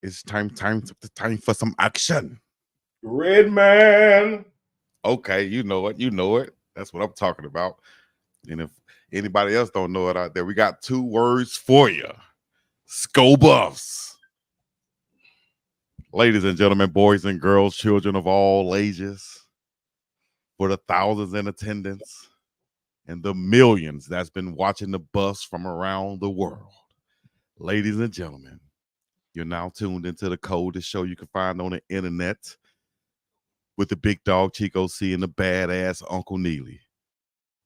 It's time for some action. Red man. Okay, you know it. You know it. That's what I'm talking about. And if anybody else don't know it out there, we got 2 words for you. Sko Buffs. Ladies and gentlemen, boys and girls, children of all ages, for the thousands in attendance and the millions that's been watching the bus from around the world. Ladies and gentlemen, you're now tuned into the coldest show you can find on the internet with the big dog Chico C and the badass Uncle Neely.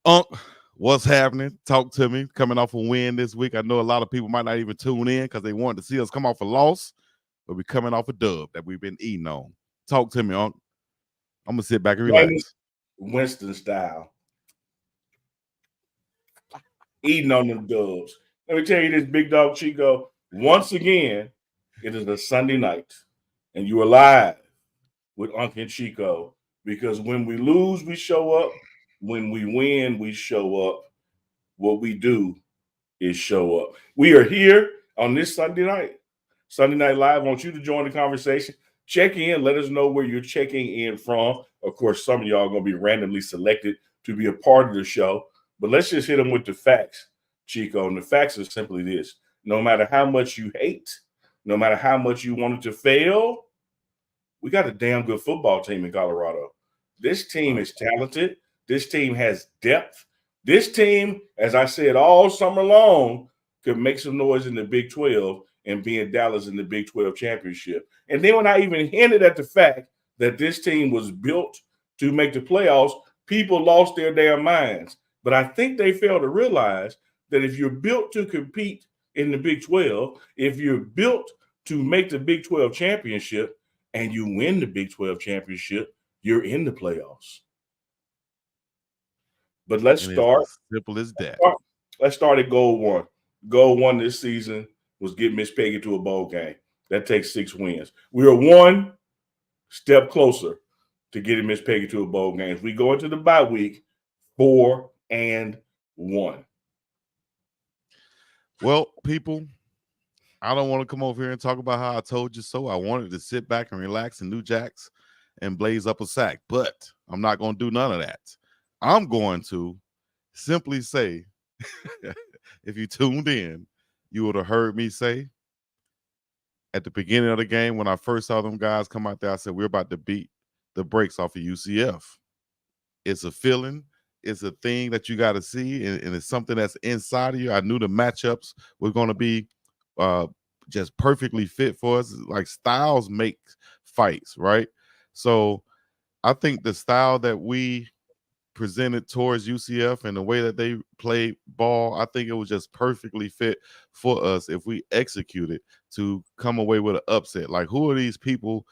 Unc, what's happening? Talk to me. Coming off a win this week. I know a lot of people might not even tune in because they wanted to see us come off a loss, but we're coming off a dub that we've been eating on. Talk to me, Unc. I'm going to sit back and relax. Winston style. Eating on them dubs. Let me tell you this, big dog Chico. Once again, it is a Sunday night, and you are live with Uncle and Chico, because when we lose, we show up. When we win, we show up. What we do is show up. We are here on this Sunday Night Live. I want you to join the conversation. Check in. Let us know where you're checking in from. Of course, some of y'all are going to be randomly selected to be a part of the show. But let's just hit them with the facts, Chico. And the facts are simply this. No matter how much you hate, no matter how much you want it to fail, we got a damn good football team in Colorado. This team is talented. This team has depth. This team, as I said all summer long, could make some noise in the Big 12 and be in Dallas in the Big 12 championship. And then when I even hinted at the fact that this team was built to make the playoffs, people lost their damn minds. But I think they failed to realize that if you're built to compete in the Big 12, if you're built to make the Big 12 championship and you win the Big 12 championship, you're in the playoffs. But let's start. As simple as that. Let's start at goal one. Goal one this season was get Miss Peggy to a bowl game. That takes 6 wins. We are one step closer to getting Miss Peggy to a bowl game. As we go into the bye week, 4-1. Well, people, I don't want to come over here and talk about how I told you so. I wanted to sit back and relax in New Jacks and blaze up a sack, but I'm not going to do none of that. I'm going to simply say, if you tuned in, you would have heard me say at the beginning of the game when I first saw them guys come out there, I said, we're about to beat the brakes off of UCF. It's a feeling. It's a thing that you got to see, and it's something that's inside of you. I knew the matchups were going to be just perfectly fit for us. Like, styles make fights, right? So I think the style that we presented towards UCF and the way that they played ball, I think it was just perfectly fit for us if we executed to come away with an upset. Like, who are these people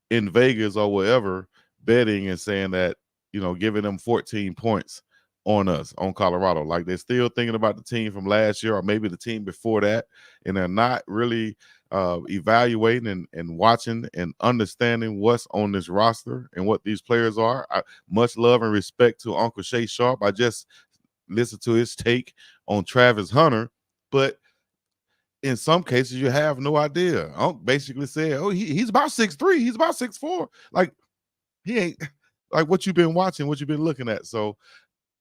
in Vegas or wherever betting and saying that, you know, giving them 14 points on us, on Colorado? Like, they're still thinking about the team from last year or maybe the team before that, and they're not really evaluating and watching and understanding what's on this roster and what these players are. Much love and respect to Uncle Shay Sharp. I just listened to his take on Travis Hunter, but in some cases you have no idea. Unc basically said, oh, he's about 6'3", he's about 6'4". Like, he ain't like what you've been watching, what you've been looking at. So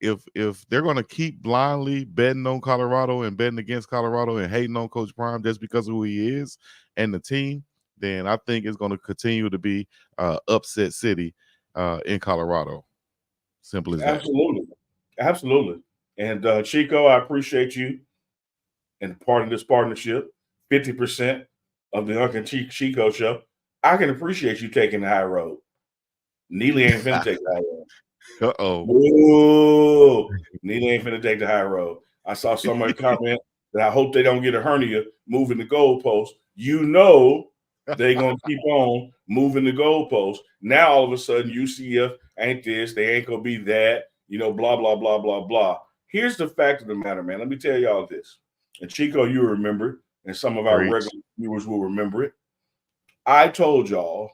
if they're going to keep blindly betting on Colorado and betting against Colorado and hating on Coach Prime just because of who he is and the team, then I think it's going to continue to be upset city in Colorado. Simple as that. Absolutely. And Chico, I appreciate you and part of this partnership. 50% of the Uncle Chico show. I can appreciate you taking the high road. Neely ain't finna take the high road. Whoa. Neely ain't finna take the high road. I saw somebody comment that I hope they don't get a hernia moving the goalpost. You know they're going to keep on moving the goalpost. Now, all of a sudden, UCF ain't this. They ain't going to be that. You know, blah, blah, blah, blah, blah. Here's the fact of the matter, man. Let me tell y'all this. And Chico, you remember, and some of our regular viewers will remember it. I told y'all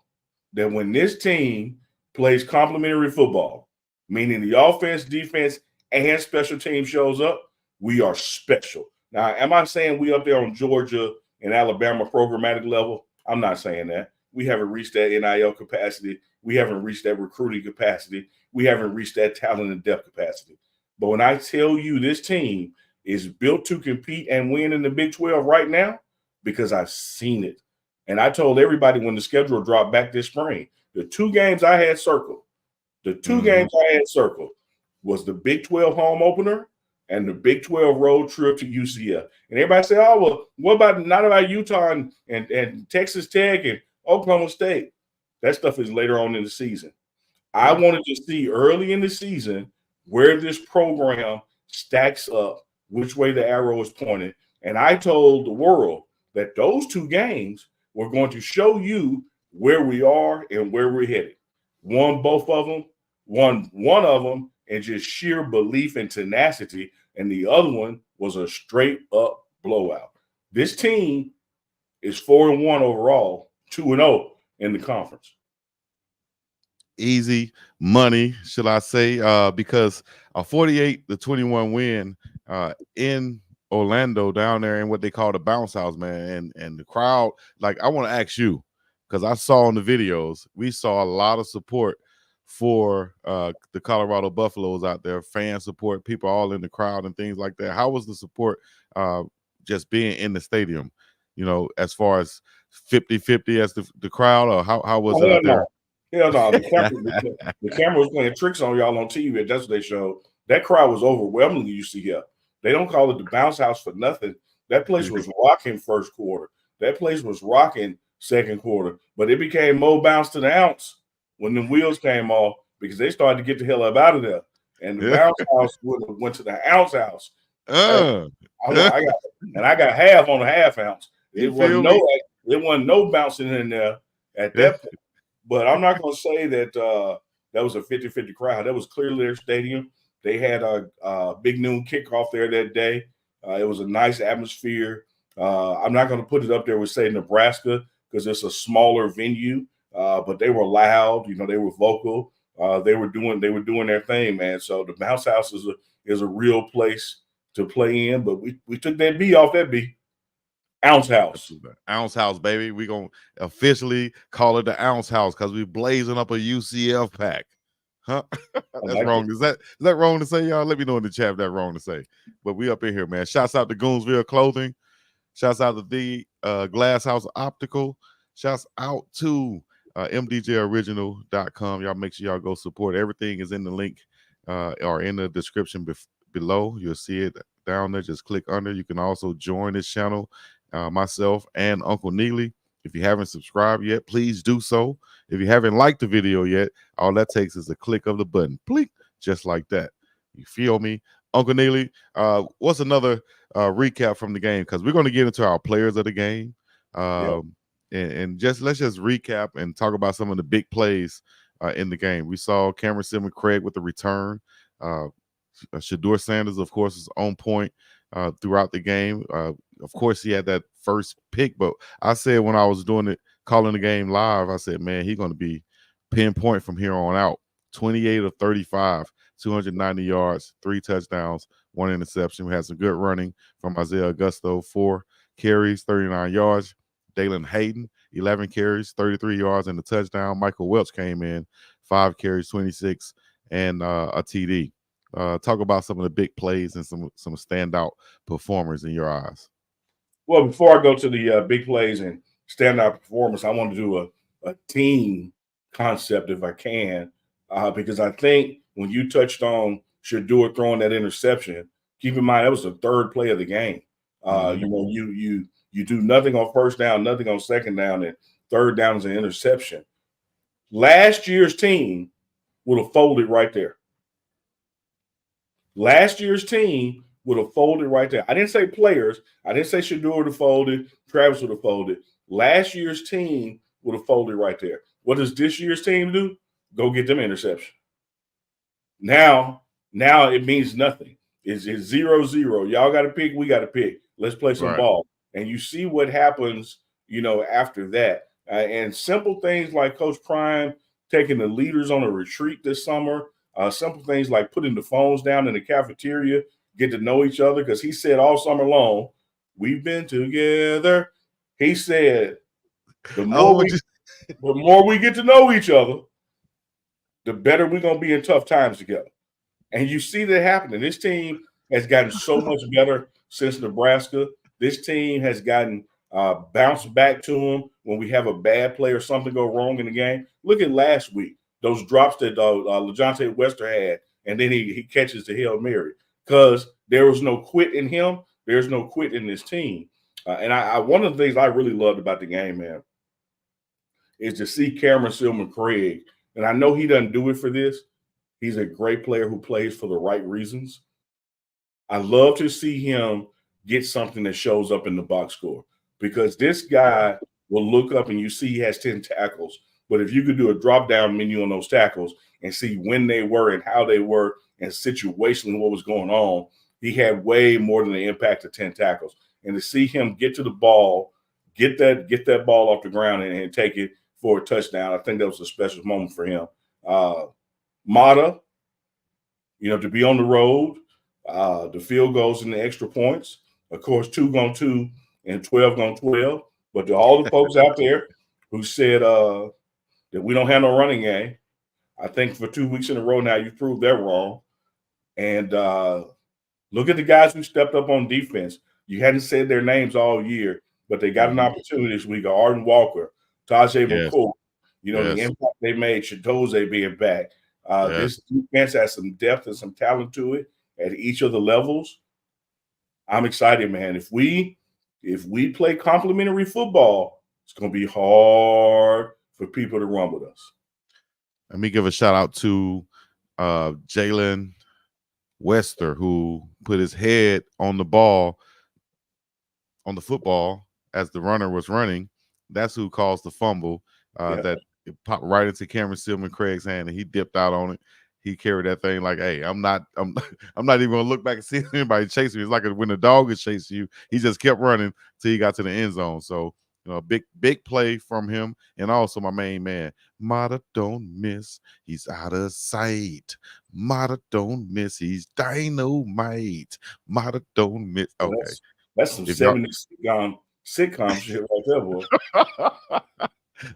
that when this team plays complementary football, meaning the offense, defense, and special team shows up, we are special. Now, am I saying we up there on Georgia and Alabama programmatic level? I'm not saying that. We haven't reached that NIL capacity. We haven't reached that recruiting capacity. We haven't reached that talent and depth capacity. But when I tell you this team is built to compete and win in the Big 12 right now, because I've seen it. And I told everybody when the schedule dropped back this spring, the 2 games I had circled, was the Big 12 home opener and the Big 12 road trip to UCF. And everybody said, oh, well, what about not about Utah and Texas Tech and Oklahoma State? That stuff is later on in the season. I wanted to see early in the season where this program stacks up, which way the arrow is pointed. And I told the world that those 2 games were going to show you where we are and where we're headed. Won both of them, won one of them, and just sheer belief and tenacity. And the other one was a straight up blowout. This team is 4-1 overall, 2-0 in the conference. Easy money, should I say, because a 48-21 win in Orlando down there in what they call the bounce house, man, and the crowd. Like, I want to ask you, because I saw in the videos, we saw a lot of support for the Colorado Buffaloes out there, fan support, people all in the crowd and things like that. How was the support just being in the stadium, as far as 50-50 as the crowd, or how was it out there? Hell no. The camera was playing tricks on y'all on TV. That's what they showed. That crowd was overwhelmingly UCF. They don't call it the bounce house for nothing. That place was rocking first quarter. That place was rocking second quarter. But it became more bounce to the ounce when the wheels came off, because they started to get the hell up out of there. And the bounce house went to the ounce house. I got half on a half ounce. It wasn't no bouncing in there at that point. But I'm not going to say that that was a 50-50 crowd. That was clearly their stadium. They had a big noon kickoff there that day. It was a nice atmosphere. I'm not going to put it up there with, say, Nebraska, because it's a smaller venue. But they were loud. They were vocal. They were doing their thing, man. So the bounce house is a real place to play in. But we took that B off that B. Ounce house. Ounce house, baby. We're going to officially call it the ounce house because we're blazing up a UCF pack. Huh? That's wrong. Is that wrong to say, y'all? Let me know in the chat if that's wrong to say. But we up in here, man. Shouts out to Goonsville Clothing. Shouts out to the Glass House Optical. Shouts out to mdjoriginal.com. Y'all make sure y'all go support. Everything is in the link or in the description below. You'll see it down there. Just click under. You can also join this channel. Myself and Uncle Neely. If you haven't subscribed yet, please do so. If you haven't liked the video yet, all that takes is a click of the button. Please, just like that. You feel me? Uncle Neely, what's another recap from the game? Because we're going to get into our players of the game. And let's just recap and talk about some of the big plays in the game. We saw Cameron Simmons-Craig with the return. Shedeur Sanders, of course, is on point throughout the game. Of course, he had that first pick, but I said when I was calling the game live, I said, man, he's going to be pinpoint from here on out. 28 of 35, 290 yards, 3 touchdowns, 1 interception. We had some good running from Isaiah Augusto, 4 carries, 39 yards. Dalen Hayden, 11 carries, 33 yards, and a touchdown. Michael Welch came in, 5 carries, 26, and a TD. Talk about some of the big plays and some standout performers in your eyes. Well, before I go to the big plays and standout performance, I want to do a team concept if I can, because I think when you touched on Shedeur throwing that interception, keep in mind that was the 3rd play of the game. You do nothing on first down, nothing on second down, and 3rd down is an interception. Last year's team would have folded right there. Last year's team would have folded right there. I didn't say players. I didn't say Shedeur would have folded. Travis would have folded. Last year's team would have folded right there. What does this year's team do? Go get them interception. Now it means nothing. It's 0-0. Y'all got to pick. We got to pick. Let's play some ball. And you see what happens, after that. And simple things like Coach Prime taking the leaders on a retreat this summer. Simple things like putting the phones down in the cafeteria, get to know each other, because he said all summer long, we've been together. He said The Oh, more would we you- the more we get to know each other, the better we're gonna be in tough times together. And you see that happening. This team has gotten so much better since Nebraska. This team has gotten bounced back to them when we have a bad play or something go wrong in the game. Look at last week, those drops that LeJontay Wester had, and then he catches the Hail Mary. Because there was no quit in him. There's no quit in this team. And one of the things I really loved about the game, man, is to see Cameron Silman Craig. And I know he doesn't do it for this. He's a great player who plays for the right reasons. I love to see him get something that shows up in the box score because this guy will look up and you see he has 10 tackles. But if you could do a drop down menu on those tackles and see when they were and how they were and situationally what was going on, he had way more than the impact of 10 tackles. And to see him get to the ball, get that ball off the ground and take it for a touchdown, I think that was a special moment for him. Mata, to be on the road, the field goals and the extra points. Of course, 2 on 2 and 12 on 12. But to all the folks out there who said that we don't have no running game, I think for 2 weeks in a row now, you've proved that wrong. And look at the guys who stepped up on defense. You hadn't said their names all year, but they got an opportunity this week. Arden Walker, Tajay McCoy, the impact they made, Chidoze being back. This defense has some depth and some talent to it at each of the levels. I'm excited, man. If we play complimentary football, it's going to be hard for people to run with us. Let me give a shout out to Jalen Wester, who put his head on the ball, on the football as the runner was running. That's who caused the fumble. That it popped right into Cameron Silman Craig's hand, and he dipped out on it. He carried that thing like, hey, I'm not even gonna look back and see anybody chasing me. It's like when a dog is chasing you. He just kept running till he got to the end zone. So, big play from him, and also my main man, Mata don't miss. He's out of sight. Mata don't miss. He's dynamite. Mata don't miss. Okay, that's some 70s sitcom shit right there, boy.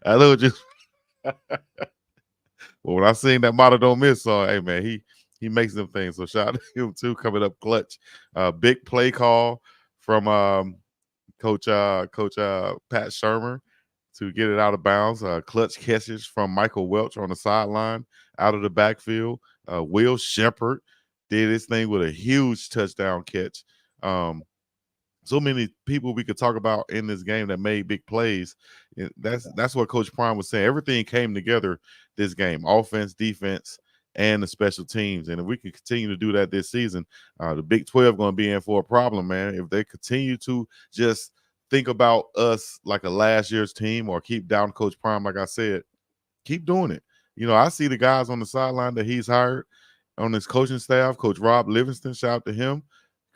I know what you. Well, when I seen that Mata don't miss song, hey man, he makes them things. So shout out to him too, coming up clutch. Big play call from Coach Pat Shermer to get it out of bounds. Clutch catches from Michael Welch on the sideline out of the backfield. Will Shepard did his thing with a huge touchdown catch. So many people we could talk about in this game that made big plays. That's what Coach Prime was saying. Everything came together this game: offense, defense, and the special teams. And if we can continue to do that this season, the Big 12 going to be in for a problem, man. If they continue to just think about us like a last year's team or keep down Coach Prime, like I said, keep doing it. I see the guys on the sideline that he's hired on his coaching staff. Coach Rob Livingston, shout out to him.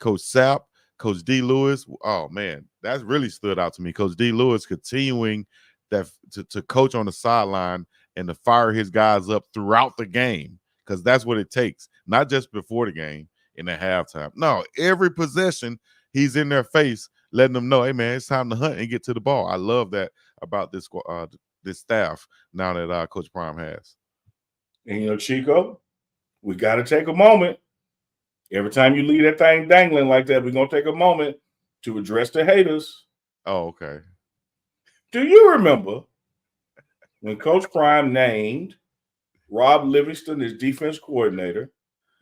Coach Sapp. Coach D. Lewis, oh man, that really stood out to me. Coach D. Lewis continuing that to coach on the sideline and to fire his guys up throughout the game, because that's what it takes. Not just before the game in the halftime. No, every possession he's in their face, letting them know, hey man, it's time to hunt and get to the ball. I love that about this staff now that Coach Prime has. And Chico, we got to take a moment. Every time you leave that thing dangling like that, we're going to take a moment to address the haters. Oh, okay. Do you remember when Coach Prime named Rob Livingston as defense coordinator,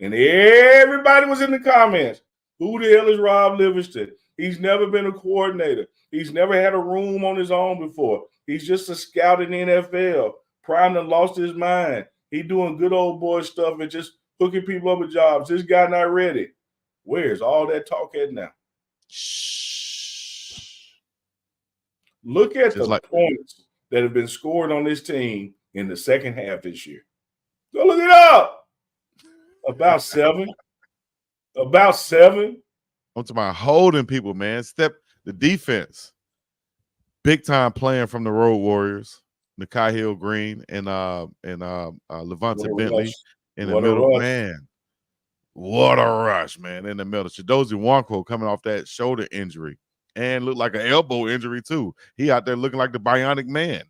and everybody was in the comments, who the hell is Rob Livingston? He's never been a coordinator. He's never had a room on his own before. He's just a scout in the NFL. Prime done lost his mind. He doing good old boy stuff and just hooking people up with jobs. This guy not ready. Where's all that talk at now? Shh. Look at the points that have been scored on this team in the second half this year. Go look it up. About 7. About 7. I'm talking about holding people, man. The defense. Big time playing from the Road Warriors. Nakai Hill Green and Levante Bentley in the middle. Man, what a rush, man, in the middle. Chidozie Nwankwo coming off that shoulder injury. and looked like an elbow injury too. He out there looking like the bionic man,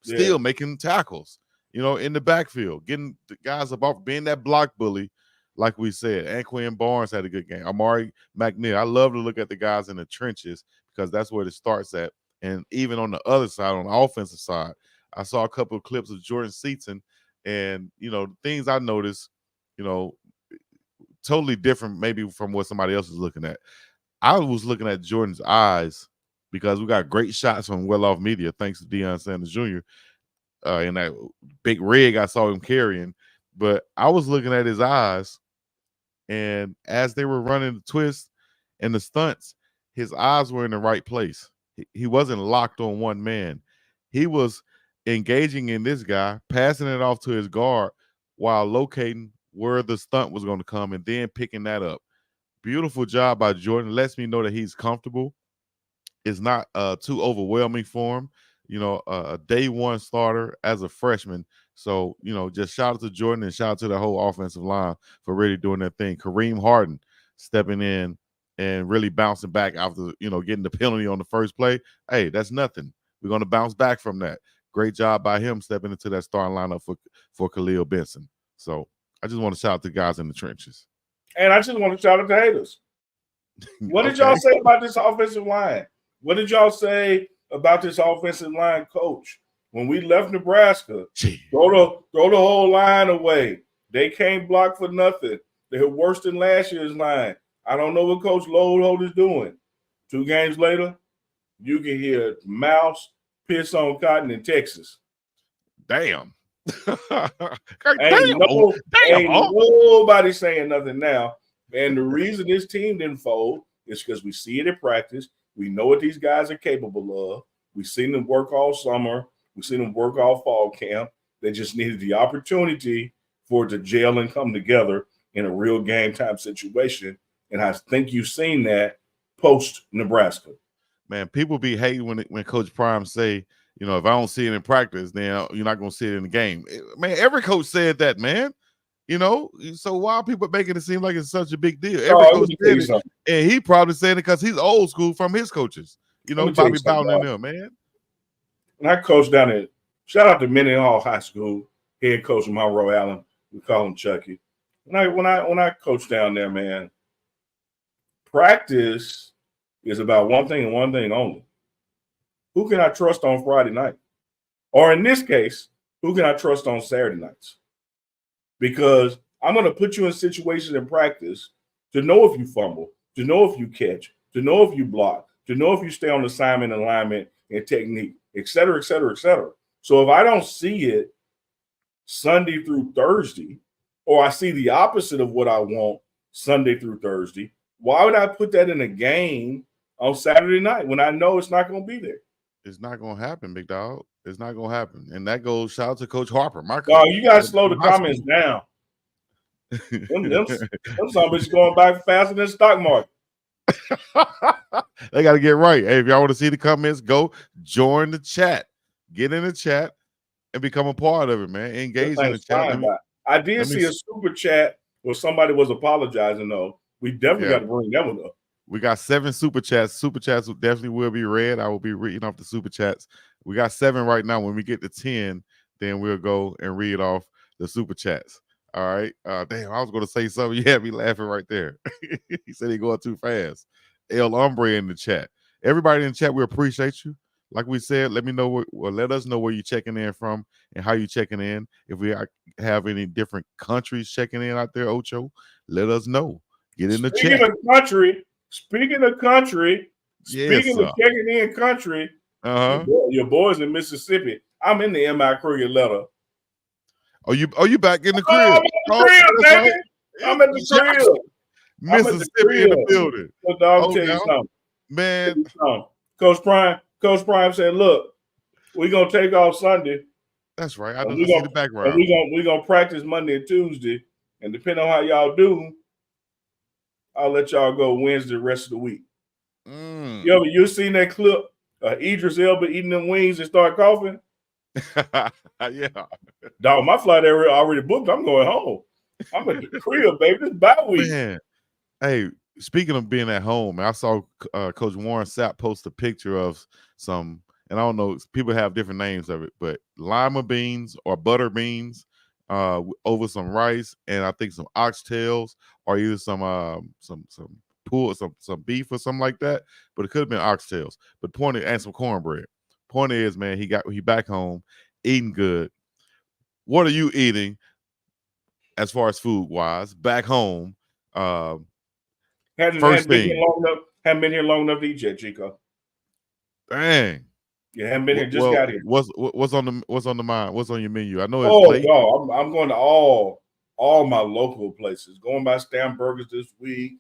still making tackles, in the backfield, getting the guys about being that block bully, like we said. Anquan Barnes had a good game. Amari McNeil. I love to look at the guys in the trenches because that's where it starts at. And even on the other side, on the offensive side, I saw a couple of clips of Jordan Seaton, and things I noticed, totally different maybe from what somebody else is looking at. I was looking at Jordan's eyes because we got great shots from Well Off Media, thanks to Deion Sanders Jr. In that big rig I saw him carrying. But I was looking at his eyes, and as they were running the twists and the stunts, his eyes were in the right place. He wasn't locked on one man. He was engaging in this guy, passing it off to his guard while locating where the stunt was going to come and then picking that up. Beautiful job by Jordan. Lets me know that he's comfortable. It's not too overwhelming for him. A day one starter as a freshman. So, just shout out to Jordan and shout out to the whole offensive line for really doing their thing. Kareem Harden stepping in and really bouncing back after, getting the penalty on the first play. Hey, that's nothing. We're going to bounce back from that. Great job by him stepping into that starting lineup for Khalil Benson. So I just want to shout out to guys in the trenches. And I just want to shout out to haters. What did y'all say about this offensive line? What did y'all say about this offensive line coach? When we left Nebraska, throw the whole line away. They can't block for nothing. They're worse than last year's line. I don't know what Coach Lodeholt is doing. 2 games later, you can hear mouse piss on cotton in Texas. Damn. Ain't nobody saying nothing now. And the reason this team didn't fold is because we see it in practice. We know what these guys are capable of. We've seen them work all summer. We've seen them work all fall camp. They just needed the opportunity for it to gel and come together in a real game time situation. And I think you've seen that post Nebraska. Man, people be hating when Coach Prime say, if I don't see it in practice, then you're not going to see it in the game. Man, every coach said that, man. So why are people making it seem like it's such a big deal? Every coach said it, and he probably said it because he's old school from his coaches. Bobby Bowden and them, man. When I coached down at, shout out to Mendenhall High School, head coach Monroe Allen. We call him Chucky. When I coached down there, man, practice is about one thing and one thing only. Who can I trust on Friday night? Or in this case, who can I trust on Saturday nights? Because I'm going to put you in situations in practice to know if you fumble, to know if you catch, to know if you block, to know if you stay on assignment, alignment, and technique, et cetera, et cetera, et cetera. So if I don't see it Sunday through Thursday, or I see the opposite of what I want Sunday through Thursday, why would I put that in a game on Saturday night when I know it's not going to be there? It's not going to happen, big dog. It's not going to happen. And that goes, shout out to Coach Harper. No, you got to slow the comments down. them some bitches going back faster than the stock market. They got to get right. Hey, if y'all want to see the comments, go join the chat. Get in the chat and become a part of it, man. Engage in the chat. I did see a super chat where somebody was apologizing, though. We definitely got to bring that one up. We got 7 super chats. Super chats definitely will be read. I will be reading off the super chats. We got 7 right now. When we get to 10, then we'll go and read off the super chats. All right. Damn, I was going to say something. You had me laughing right there. He said he going too fast. El Hombre in the chat. Everybody in the chat, we appreciate you. Like we said, let us know where you're checking in from and how you're checking in. If we have any different countries checking in out there, Ocho, let us know. Get in the chat. Speaking of country, speaking of checking in country, your boys in Mississippi. I'm in the MI Courier letter. Are you back in the crib? I'm at the crib. Mississippi in the building. I'll tell you something. Man. Coach Prime said, look, we're going to take off Sunday. That's right. I see the background. We're going to practice Monday and Tuesday. And depending on how y'all do, I'll let y'all go Wednesday the rest of the week. You seen that clip? Idris Elba eating them wings and start coughing? Yeah. Dog, my flight already booked. I'm going home. I'm at the crib, baby. This bye week. Man. Hey, speaking of being at home, I saw Coach Warren Sapp post a picture of some, and I don't know, people have different names of it, but lima beans or butter beans over some rice, and I think some oxtails or either some pool, some beef or something like that. But it could have been oxtails. But point is, and some cornbread. Point is, man, he back home eating good. What are you eating as far as food wise back home? First thing. Haven't been here long enough to eat yet, Chico. Dang. You haven't been here. Just got here. What's on the mind? What's on your menu? I know it's late. No, I'm going to all my local places. Going by Stamp Burgers this week.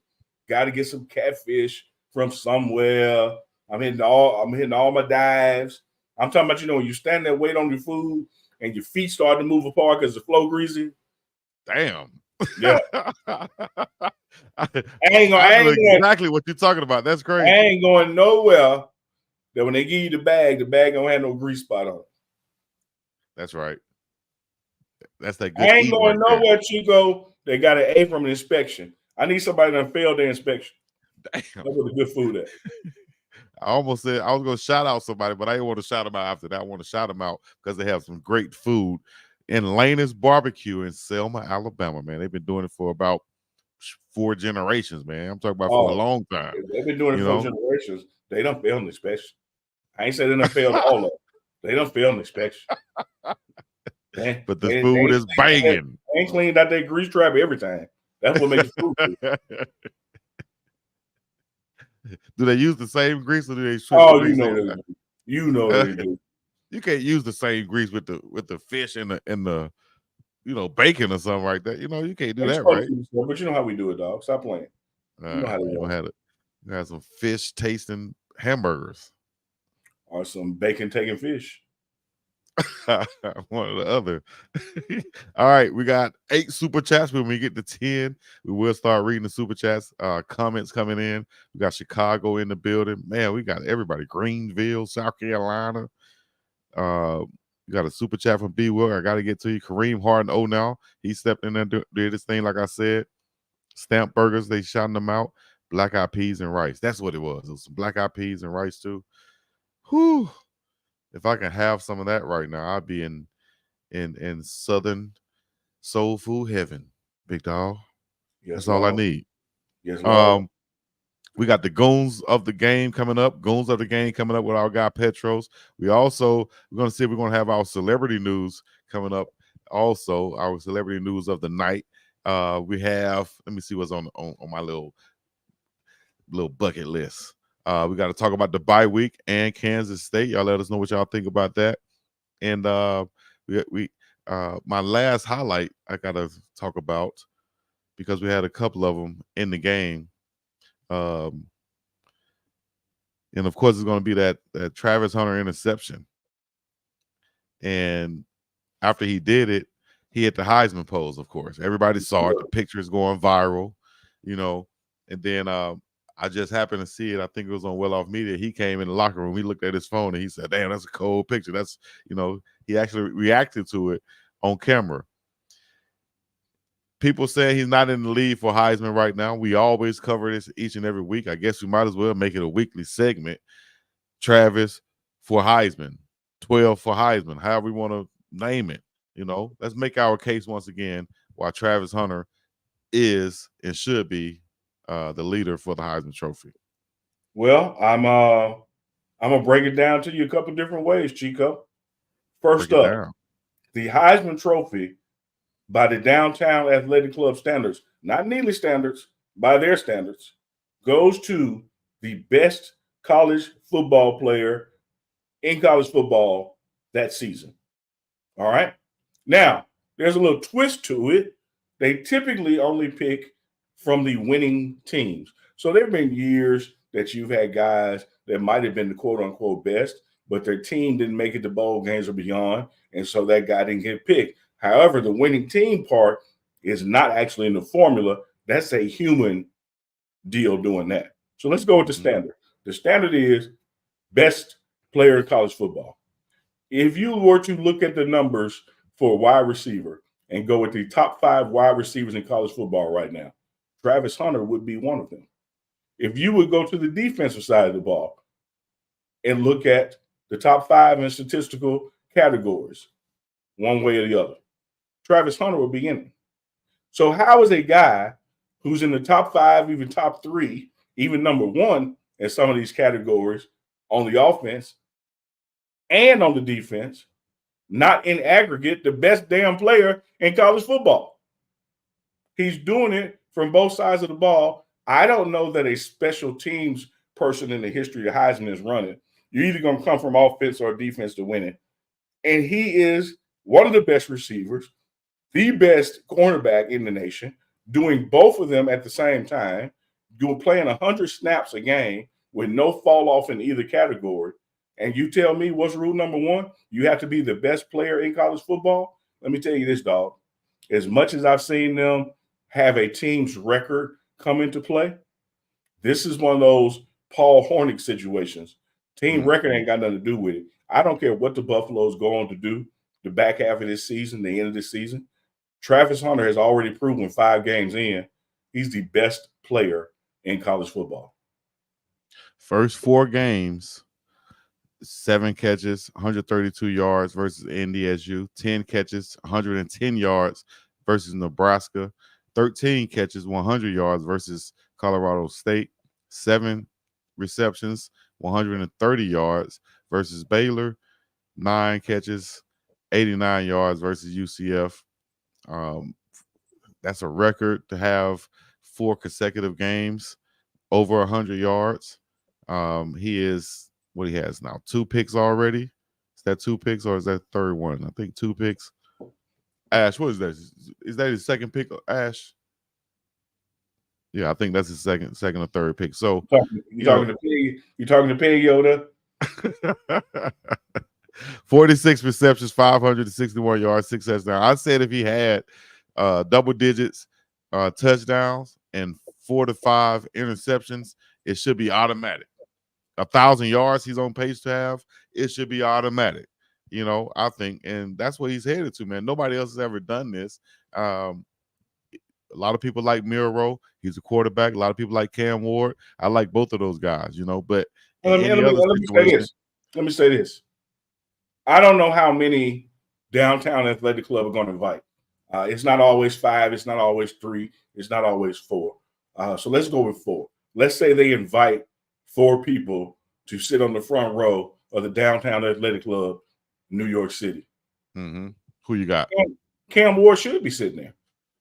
Got to get some catfish from somewhere. I'm hitting all my dives. I'm talking about, when you stand there, wait on your food, and your feet start to move apart because the flow greasy. Damn. Yeah. I know exactly what you're talking about. That's great. I ain't going nowhere that when they give you the bag don't have no grease spot on it. That's right. That's that good. I ain't going nowhere, Chico. They got an A from an inspection. I need somebody that failed their inspection. Damn. That's where the good food at. I almost said I was going to shout out somebody, but I didn't want to shout them out after that. I want to shout them out because they have some great food in Laney's Barbecue in Selma, Alabama, man. They've been doing it for about 4 generations, man. I'm talking about for a long time. They've been doing it for generations. They don't fail an inspection. I ain't saying they don't fail all of them. They don't fail an inspection. But the food is banging. They ain't cleaned out their grease trap every time. That's what makes food good. Do they use the same grease or do they? You know they do. You can't use the same grease with the fish and the bacon or something like that. You can't do that, right? But you know how we do it, dog. Stop playing. You know how they do it. You have some fish tasting hamburgers. Or some bacon taking fish. One or the other. All right, we got 8 super chats. When we get to 10, we will start reading the super chats. Comments coming in. We got Chicago in the building. Man, we got everybody. Greenville, South Carolina. We got a super chat from B. Will. I got to get to you. Kareem Harden. Now he stepped in there, did his thing, like I said. Stamp Burgers, they shouting them out. Black eyed peas and rice. That's what it was. It was some black eyed peas and rice too. Whew. If I can have some of that right now, I'd be in Southern soul food heaven, big dog. Yes, that's all I need. Yes, we got the Goons of the game coming up. Goons of the game coming up with our guy Petros. We're going to see if we're going to have our celebrity news coming up. Also, our celebrity news of the night. We have. Let me see what's on my little bucket list. We got to talk about the bye week and Kansas State. Y'all let us know what y'all think about that. And my last highlight I got to talk about because we had a couple of them in the game. And of course, it's going to be that Travis Hunter interception. And after he did it, he hit the Heisman pose, of course. Everybody saw it. The picture is going viral, and then I just happened to see it. I think it was on Well Off Media. He came in the locker room. He looked at his phone and he said, "Damn, that's a cold picture." That's, he actually reacted to it on camera. People say he's not in the lead for Heisman right now. We always cover this each and every week. I guess we might as well make it a weekly segment. Travis for Heisman, 12 for Heisman, however we want to name it. Let's make our case once again why Travis Hunter is and should be the leader for the Heisman Trophy. Well, I'm gonna break it down to you a couple different ways, Chico. First up, the Heisman Trophy, by the Downtown Athletic Club standards, not Neely standards, by their standards, goes to the best college football player in college football that season. All right. Now, there's a little twist to it. They typically only pick from the winning teams. So there have been years that you've had guys that might have been the quote-unquote best, but their team didn't make it to bowl games or beyond, and so that guy didn't get picked. However, the winning team part is not actually in the formula. That's a human deal doing that. So let's go with the standard. The standard is best player in college football. If you were to look at the numbers for a wide receiver and go with the top 5 wide receivers in college football right now, Travis Hunter would be one of them. If you would go to the defensive side of the ball and look at the top 5 in statistical categories, one way or the other, Travis Hunter will be in it. So how is a guy who's in the top 5, even top 3, even number 1 in some of these categories on the offense and on the defense, not in aggregate the best damn player in college football? He's doing it from both sides of the ball. I don't know that a special teams person in the history of Heisman is running. You're either going to come from offense or defense to win it. And he is one of the best receivers, the best cornerback in the nation, doing both of them at the same time, playing 100 snaps a game with no fall off in either category. And you tell me what's rule number 1? You have to be the best player in college football. Let me tell you this, dog. As much as I've seen them have a team's record come into play, this is one of those Paul Hornick situations. Team record ain't got nothing to do with it. I don't care what the Buffaloes go on to do the back half of this season, the end of this season. Travis Hunter has already proven 5 games in, he's the best player in college football. First 4 games, 7 catches, 132 yards versus NDSU, 10 catches, 110 yards versus Nebraska, 13 catches, 100 yards versus Colorado State, 7 receptions, 130 yards versus Baylor, 9 catches, 89 yards versus UCF. That's a record to have 4 consecutive games over 100 yards. He is what he has now, 2 picks already. Is that 2 picks or is that third one? I think 2 picks. Ash, what is that? Is that his second pick, Ash? Yeah, I think that's his second or third pick. So you talking to Pig Yoda? 46 receptions, 561 yards, 6 touchdowns. I said if he had double digits touchdowns and 4 to 5 interceptions, it should be automatic. 1,000 yards he's on pace to have, it should be automatic. You know, I think, and that's what he's headed to, man. Nobody else has ever done this. A lot of people like Miro. He's a quarterback. A lot of people like Cam Ward. I like both of those guys, you know. But let me say this. I don't know how many downtown athletic club are going to invite. It's not always 5. It's not always 3. It's not always 4. So let's go with 4. Let's say they invite 4 people to sit on the front row of the downtown athletic club, New York City. Mm-hmm. Who you got? Cam Ward should be sitting there.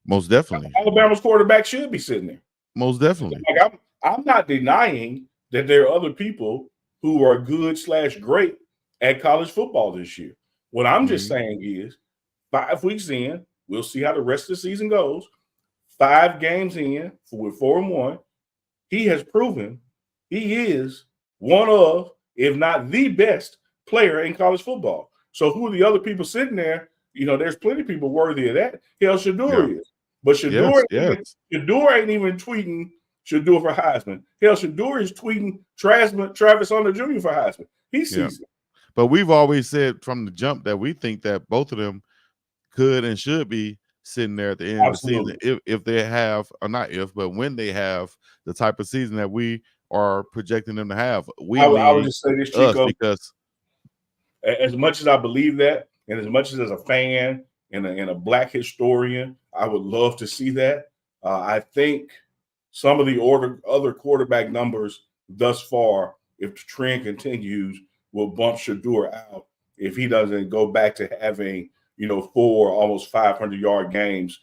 Most definitely. Alabama's quarterback should be sitting there. Most definitely. Like I'm not denying that there are other people who are good / great at college football this year. What I'm just saying is 5 weeks in, we'll see how the rest of the season goes. 5 games in with 4-1, he has proven he is one of, if not the best player in college football. So who are the other people sitting there? You know, there's plenty of people worthy of that. Hell, Shador is. But Shador ain't even tweeting Shador for Heisman. Hell, Shador is tweeting Travis Hunter Jr. for Heisman. He sees it. But we've always said from the jump that we think that both of them could and should be sitting there at the end of the season if they have, or not if, but when they have the type of season that we are projecting them to have. I would just say this, Chico, because as much as I believe that, and as much as a fan and a black historian, I would love to see that. I think some of the other quarterback numbers thus far, if the trend continues, will bump Shador out if he doesn't go back to having, 4 almost 500-yard games,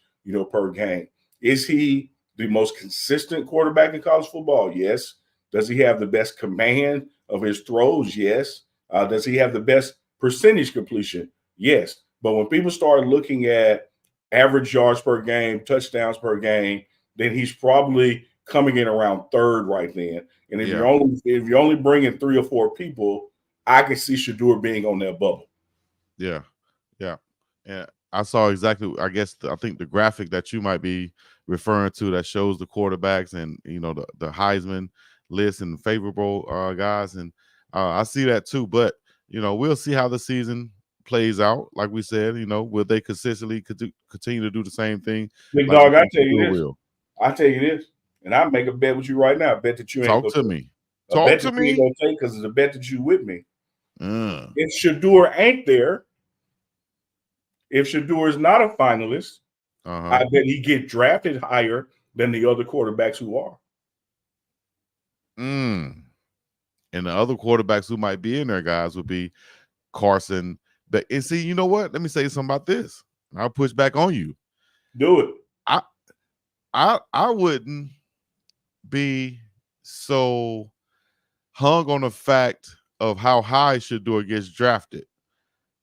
per game. Is he the most consistent quarterback in college football? Yes. Does he have the best command of his throws? Yes. Does he have the best percentage completion? Yes. But when people start looking at average yards per game, touchdowns per game, then he's probably coming in around 3rd right then. And if you're only bringing 3 or 4 people, I can see Shador being on that bubble. Yeah. And I saw exactly, I think the graphic that you might be referring to that shows the quarterbacks and, the Heisman list and favorable guys. And I see that too. But, we'll see how the season plays out. Like we said, will they consistently continue to do the same thing? Big dog, I tell you this. and I make a bet with you right now. I bet that you ain't Talk gonna to take. me. A Talk bet to that you ain't me. gonna take because it's a bet that you with me. Mm. If Shador ain't there, if Shador is not a finalist, I bet he get drafted higher than the other quarterbacks who are. And the other quarterbacks who might be in there, guys, would be Carson. But and see, you know what? Let me say something about this. I'll push back on you. Do it. I wouldn't be so hung on the fact of how high Shador gets drafted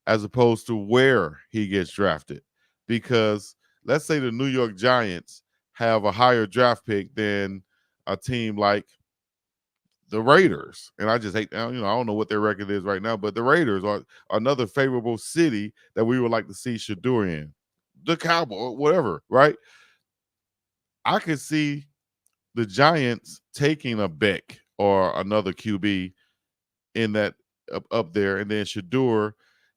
as opposed to where he gets drafted. Because let's say the New York Giants have a higher draft pick than a team like the Raiders. And I just hate, I don't know what their record is right now, but the Raiders are another favorable city that we would like to see Shador in. The Cowboy, whatever, right? I could see the Giants taking a Beck or another QB in that up there, and then Shador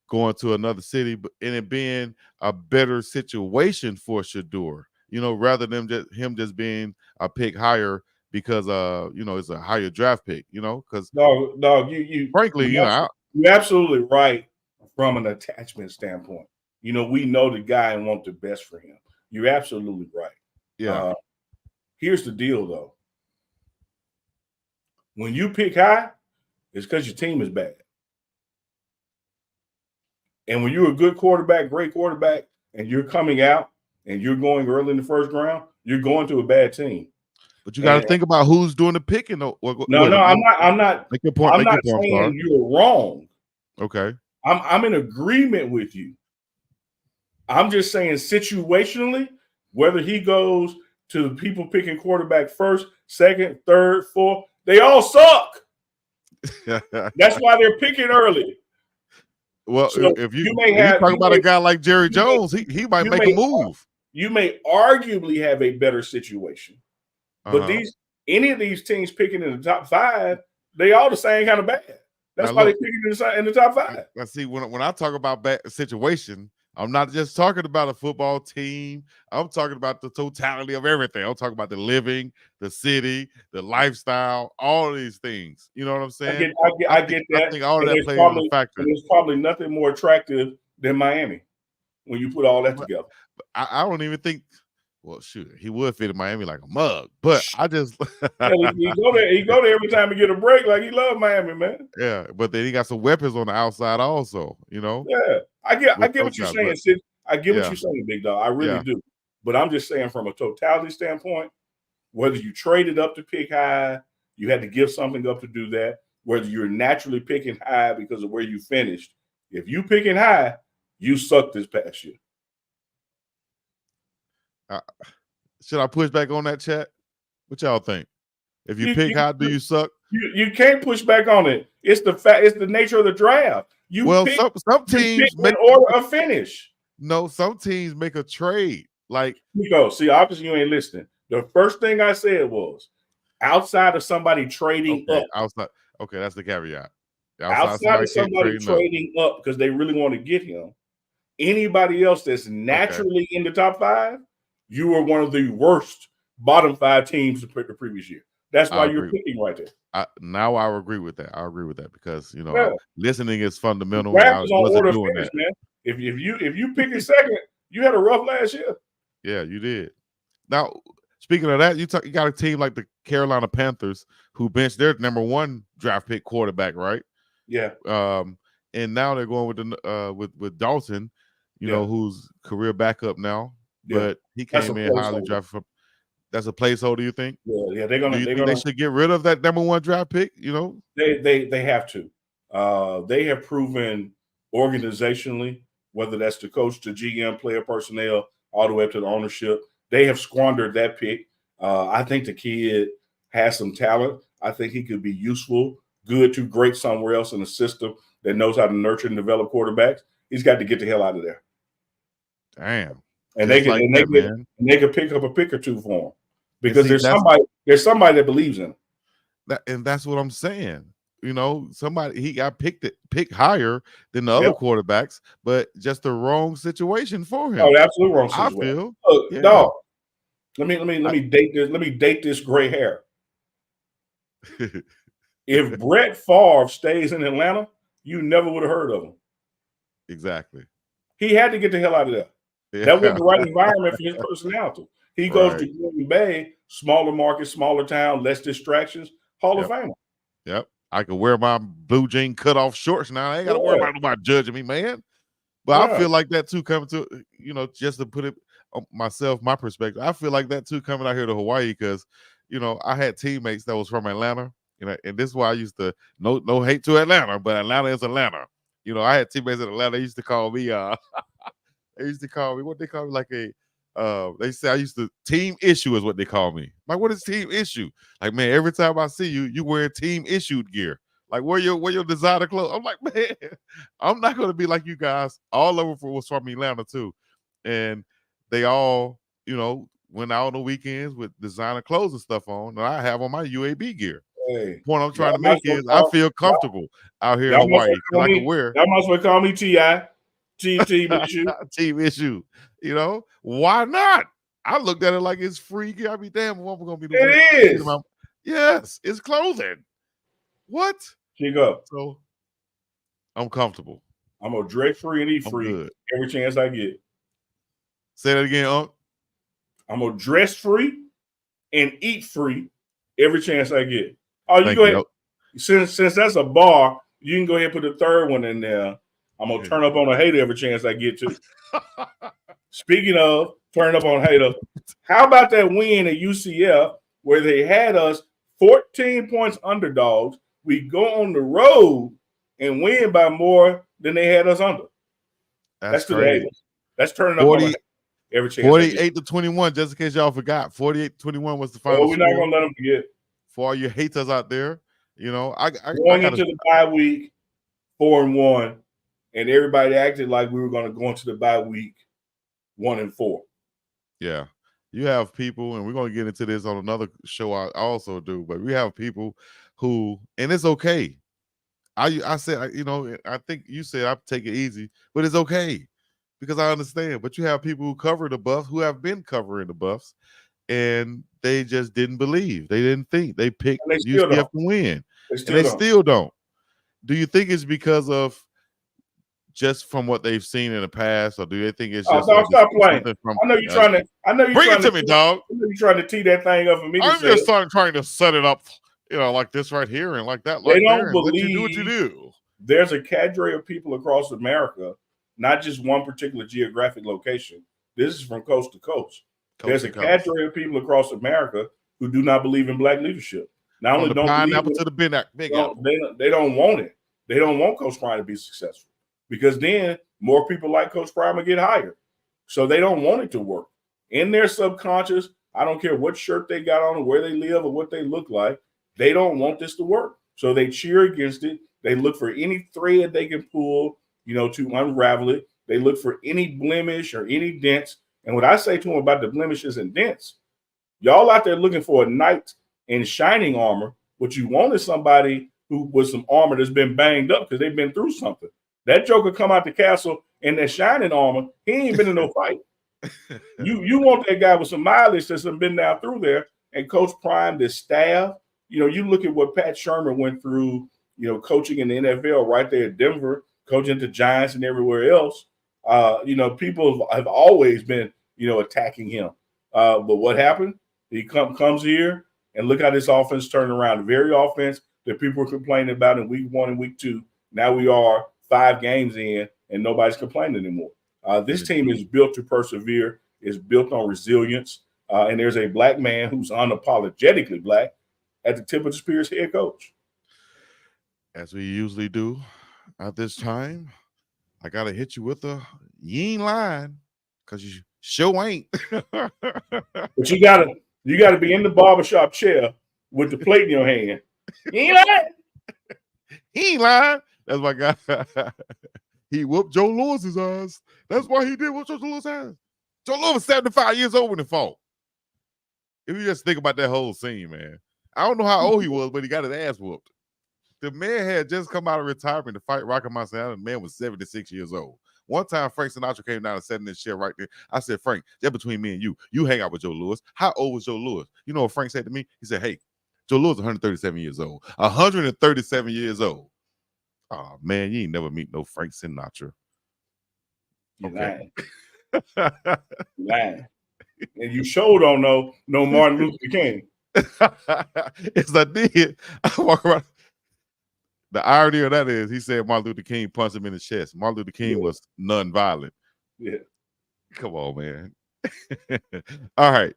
going to another city, and it being a better situation for Shador, rather than him just being a pick higher because it's a higher draft pick, because No, you frankly, you're absolutely right from an attachment standpoint. We know the guy and want the best for him. You're absolutely right. yeah. Here's the deal, though. When you pick high, it's because your team is bad. And when you're a good quarterback, great quarterback, and you're coming out and you're going early in the first round, you're going to a bad team. But you got to think about who's doing the picking. No, I'm not. Make your point. I'm not saying you're wrong. Okay. I'm in agreement with you. I'm just saying situationally, whether he goes to the people picking quarterback first, second, third, fourth, they all suck. That's why they're picking early. Well, so if you talk about a guy like Jerry Jones, he might make a move. You may arguably have a better situation, but any of these teams picking in the top 5, they all the same kind of bad. That's why they're picking in the top 5. I see when I talk about bad situation, I'm not just talking about a football team. I'm talking about the totality of everything. I'm talking about the living, the city, the lifestyle, all of these things. You know what I'm saying? I get that. I think all of that plays in a factor. There's probably nothing more attractive than Miami when you put all that together. I don't even think. Well, shoot, he would fit in Miami like a mug, but I just he go there every time he get a break, like he loves Miami, man. Yeah, but then he got some weapons on the outside also, Yeah, I get what you're saying, Sid. I get what you're saying, big dog. I really do. But I'm just saying from a totality standpoint, whether you traded up to pick high, you had to give something up to do that. Whether you're naturally picking high because of where you finished, if you picking high, you suck this past year. Should I push back on that, chat? What y'all think? If you pick high, do you suck? You can't push back on it. It's the fact. It's the nature of the draft. Some teams make in order of finish. No, some teams make a trade. Like Chico, see, obviously you ain't listening. The first thing I said was outside of somebody trading up. Outside. Okay, that's the caveat. Outside of somebody trading up because they really want to get him. Anybody else that's naturally in the top 5, you are one of the worst bottom 5 teams the previous year. That's why you're picking right there. Now I agree with that. I agree with that because listening is fundamental. Draft is on order of finish, man. If you pick it second, you had a rough last year. Yeah, you did. Now, speaking of that, you got a team like the Carolina Panthers who benched their number 1 draft pick quarterback, right? Yeah. And now they're going with the with Dalton, who's career backup now, but he came in highly drafted. That's a placeholder, you think? Yeah, they're gonna. They should get rid of that number 1 draft pick. They have to. They have proven organizationally, whether that's the coach, the GM, player personnel, all the way up to the ownership, they have squandered that pick. I think the kid has some talent. I think he could be useful, good to great somewhere else in a system that knows how to nurture and develop quarterbacks. He's got to get the hell out of there. Damn. And they can pick up a pick or two for him because there's somebody that believes in him. And that's what I'm saying. Somebody he got picked higher than the other quarterbacks, but just the wrong situation for him. Oh, absolutely wrong situation. I feel. Look, dog, Let me date this. Let me date this gray hair. If Brett Favre stays in Atlanta, you never would have heard of him. Exactly. He had to get the hell out of there. Yeah. That wasn't the right environment for his personality. He goes to Green Bay, smaller market, smaller town, less distractions. Hall of Famer. Yep. I can wear my blue jean cut off shorts now. I ain't got to worry about nobody judging me, man. But I feel like that too, coming to, just to put it on myself, my perspective, I feel like that too coming out here to Hawaii because, I had teammates that was from Atlanta, and this is why I used to, no hate to Atlanta, but Atlanta is Atlanta. I had teammates in Atlanta. They used to call me, what they call me, like they say I used to, team issue is what they call me. Like, what is team issue? Like, man, every time I see you, you wear team issued gear. Like, wear your designer clothes. I'm like, man, I'm not going to be like you guys. All over was from Atlanta too. And they all, went out on the weekends with designer clothes and stuff on. And I have on my UAB gear. Hey, point I'm trying to make is I feel comfortable out here in Hawaii. I can wear. Y'all might as well call me T.I. Team issue. Team issue. Why not? I looked at it like it's free gear. I'd be damn, what we're gonna be doing. It is. Yes, it's clothing. What? Chico. So I'm comfortable. I'm gonna dress free and eat free every chance I get. Say that again, Unc. I'm gonna dress free and eat free every chance I get. Oh, you go ahead. Since that's a bar, you can go ahead and put the third one in there. I'm gonna turn up on a hater every chance I get to. Speaking of turn up on hater, how about that win at UCF where they had us 14 points underdogs? We go on the road and win by more than they had us under. That's to the haters. That's turning up on every chance. 48-21, just in case y'all forgot. 48-21 was the final. Oh, we're not gonna let them forget. For all you haters out there, I going into the bye week 4-1, and everybody acted like we were going to go into the bye week 1-4. Yeah, you have people, and we're going to get into this on another show I also do, but we have people who, and it's okay. I said, I think you said I take it easy, but it's okay because I understand. But you have people who cover the Buffs, who have been covering the Buffs, and they just didn't believe. They didn't think. They picked UCF to win. They still don't. Do you think it's because of just from what they've seen in the past, or do they think it's just? Stop playing. I know you're trying to. Bring it to me, dog. I know you're trying to tee that thing up for me. I'm just trying to set it up, like this right here and like that. They don't believe. Let you do what you do. There's a cadre of people across America, not just one particular geographic location. This is from coast to coast. There's a cadre of people across America who do not believe in black leadership. Not only don't pineapple to the big apple. They don't want it. They don't want Coach Prime to be successful because then more people like Coach Prime will get hired. So they don't want it to work. In their subconscious, I don't care what shirt they got on or where they live or what they look like, they don't want this to work. So they cheer against it. They look for any thread they can pull, to unravel it. They look for any blemish or any dents. And what I say to them about the blemishes and dents, y'all out there looking for a knight in shining armor. What you want is somebody who with some armor that's been banged up because they've been through something. That joker come out the castle in that shining armor. He ain't been in no fight. You want that guy with some mileage that's been down through there. And Coach Prime, the staff, you look at what Pat Shermer went through, coaching in the NFL right there at Denver, coaching the Giants and everywhere else. People have always been, attacking him. But what happened? He comes here and look how this offense turned around. The very offense that people were complaining about in week 1 and week 2. Now we are 5 games in and nobody's complaining anymore. This team is built to persevere. It's built on resilience. And there's a black man who's unapologetically black at the tip of the spear as head coach. As we usually do at this time, I got to hit you with a yin line because you sure ain't. But you gotta be in the barbershop chair with the plate in your hand. You ain't lying. He ain't lying. That's my guy. He whooped Joe Lewis's ass. That's why he did whoop Joe Lewis's ass. Joe Lewis was 75 years old when he fought. If you just think about that whole scene, man. I don't know how old he was, but he got his ass whooped. The man had just come out of retirement to fight Rocky Marciano. The man was 76 years old. One time, Frank Sinatra came down and sat in this chair right there. I said, Frank, just between me and you hang out with Joe Louis. How old was Joe Louis? You know what Frank said to me? He said, hey, Joe Louis is 137 years old. 137 years old. Oh, man, you ain't never meet no Frank Sinatra. You're Okay. lying. And you sure don't know no Martin Luther King. Yes, I did. I walk around. The irony of that is he said Martin Luther King punched him in the chest. Martin Luther King was non-violent. Yeah. Come on, man. All right.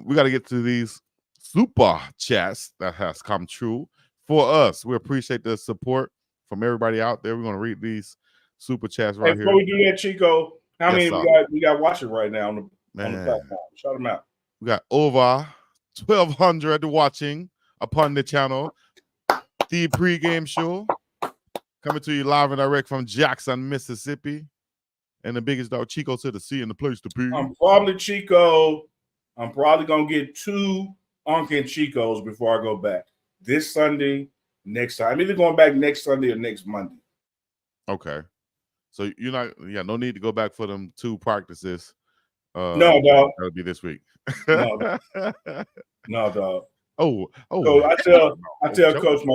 We got to get to these super chats that has come true for us. We appreciate the support from everybody out there. We're going to read these super chats right here. Before we do that, Chico, how many we got watching right now on the platform? Shout them out. We got over 1,200 watching upon the channel. The pregame show coming to you live and direct from Jackson, Mississippi. And the biggest dog, Chico, to the sea and the place to be. I'm probably Chico. I'm probably going to get 2 Uncle Chicos before I go back. This Sunday, next time. I'm either going back next Sunday or next Monday. Okay. So you're not, no need to go back for them 2 practices. No, dog. That'll be this week. No, dog. Oh. So I tell Coach,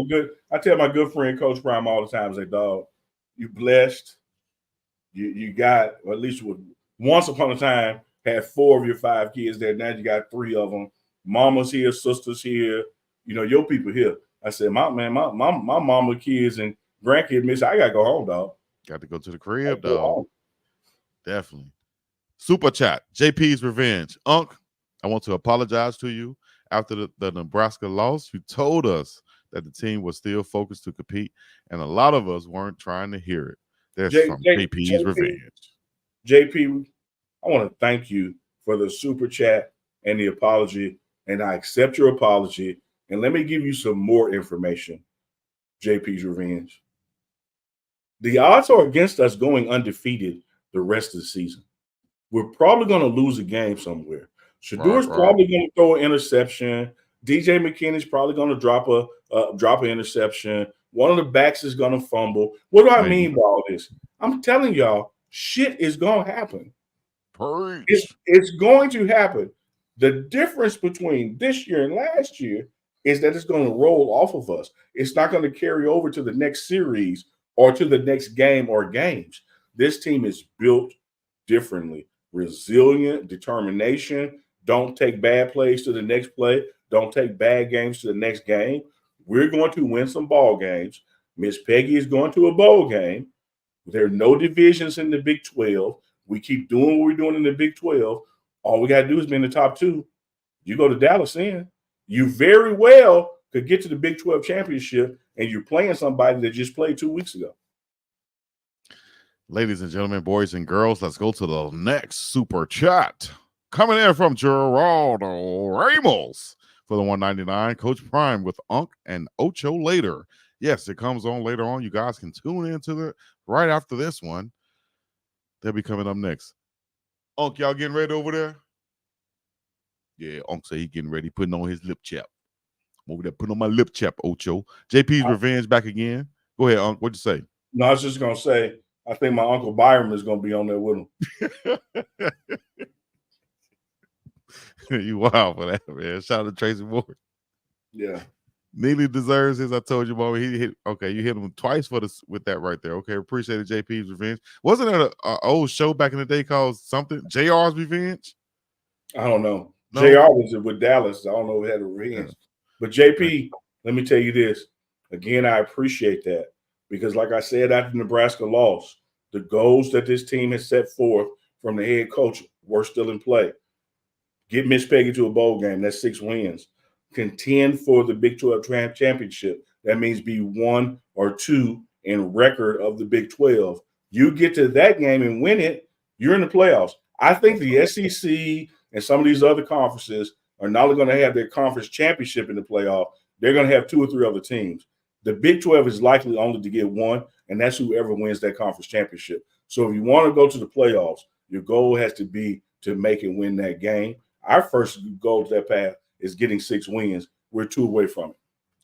I tell my good friend Coach Prime all the time, I say, dog, you blessed. You got, or at least once upon a time, had 4 of your 5 kids there. Now you got 3 of them. Mama's here, sister's here. You know, your people here. I said, my mama, kids, and grandkids miss. I gotta go home, dog. Got to go to the crib, dog. Definitely. Super chat. JP's revenge. Unc, I want to apologize to you. After the Nebraska loss, you told us that the team was still focused to compete, and a lot of us weren't trying to hear it. That's from JP's revenge. JP, I want to thank you for the super chat and the apology, and I accept your apology. And let me give you some more information. JP's revenge. The odds are against us going undefeated the rest of the season. We're probably going to lose a game somewhere. Shadur's probably going to throw an interception. DJ McKinney's probably going to drop an interception. One of the backs is going to fumble. What do I mean by all this? I'm telling y'all, shit is going to happen. It's going to happen. The difference between this year and last year is that it's going to roll off of us. It's not going to carry over to the next series or to the next game or games. This team is built differently. Resilient, determination. Don't take bad plays to the next play. Don't take bad games to the next game. We're going to win some ball games. Miss Peggy is going to a bowl game. There are no divisions in the Big 12. We keep doing what we're doing in the Big 12. All we got to do is be in the top 2. You go to Dallas in. You very well could get to the Big 12 championship, and you're playing somebody that just played 2 weeks ago. Ladies and gentlemen, boys and girls, let's go to the next super chat. Coming in from Geraldo Ramos for the 199. Coach Prime with Unc and Ocho later. Yes, it comes on later on. You guys can tune into it right after this one. They'll be coming up next. Unc, y'all getting ready over there? Yeah, Unc say he getting ready, putting on his lip chap. I'm over there putting on my lip chap, Ocho. JP's revenge back again. Go ahead, Unc. What'd you say? No, I was just going to say, I think my Uncle Byron is going to be on there with him. You wild for that, man. Shout out to Tracy Ward. Yeah. Neely deserves his. I told you, boy. He hit. Okay, you hit him twice with that right there. Okay, appreciate it. JP's revenge. Wasn't there an old show back in the day called something? JR's Revenge? I don't know. No? JR was with Dallas. I don't know if he had a revenge. Yeah. But JP, let me tell you this. Again, I appreciate that because, like I said, after Nebraska lost, the goals that this team has set forth from the head coach were still in play. Get Miss Peggy to a bowl game. That's 6 wins. Contend for the Big 12 championship. That means be 1 or 2 in record of the Big 12. You get to that game and win it, you're in the playoffs. I think the SEC and some of these other conferences are not only going to have their conference championship in the playoff, they're going to have 2 or 3 other teams. The Big 12 is likely only to get 1, and that's whoever wins that conference championship. So if you want to go to the playoffs, your goal has to be to make and win that game. Our first goal to that path is getting 6 wins. We're 2 away from it.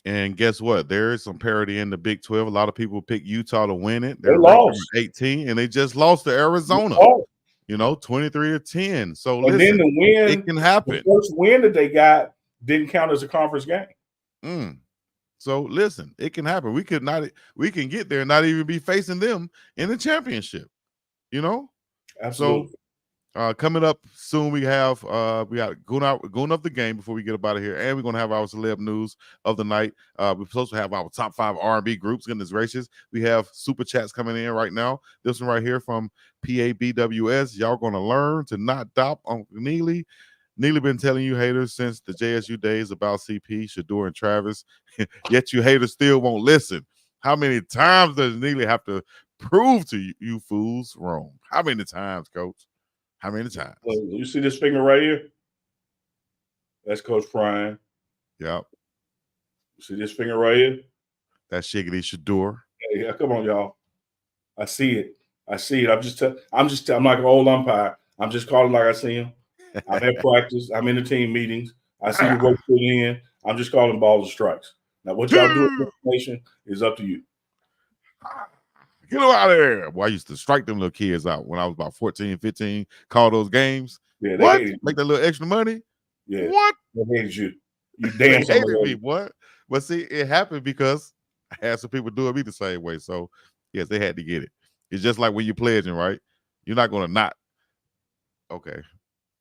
And guess what? There is some parity in the Big 12. A lot of people pick Utah to win it. They They're ranked number lost. 18, and they just lost to They Arizona, lost. 23-10. So And then listen, it can the happen. first win that they got didn't count as a conference game. So listen, it can happen. We can get there and not even be facing them in the championship. Absolutely. So coming up soon, we got Goon of the game before we get up out of here, and we're gonna have our celeb news of the night. We're supposed to have our top 5 R&B groups. Goodness gracious, we have super chats coming in right now. This one right here from PABWS. Y'all gonna learn to not doubt Uncle Neely. Neely been telling you haters since the JSU days about CP, Shador, and Travis. Yet you haters still won't listen. How many times does Neely have to prove to you fools wrong? How many times, Coach? How many times? Well, you see this finger right here? That's Coach Prime. Yep. You see this finger right here? That's Shiggity Shador. Hey, come on, y'all. I see it. I'm like an old umpire. I'm just calling like I see him. I'm at practice. I'm in the team meetings. I see the work put in. I'm just calling balls and strikes. Now, what y'all do with information is up to you. Get them out of there. Well, I used to strike them little kids out when I was about 14, 15, call those games. Yeah, what? Make that little extra money? Yeah. What? They hated you. You danced they hated me, what? But see, it happened because I had some people doing me the same way. So, yes, they had to get it. It's just like when you're pledging, right? You're not going to not. Okay.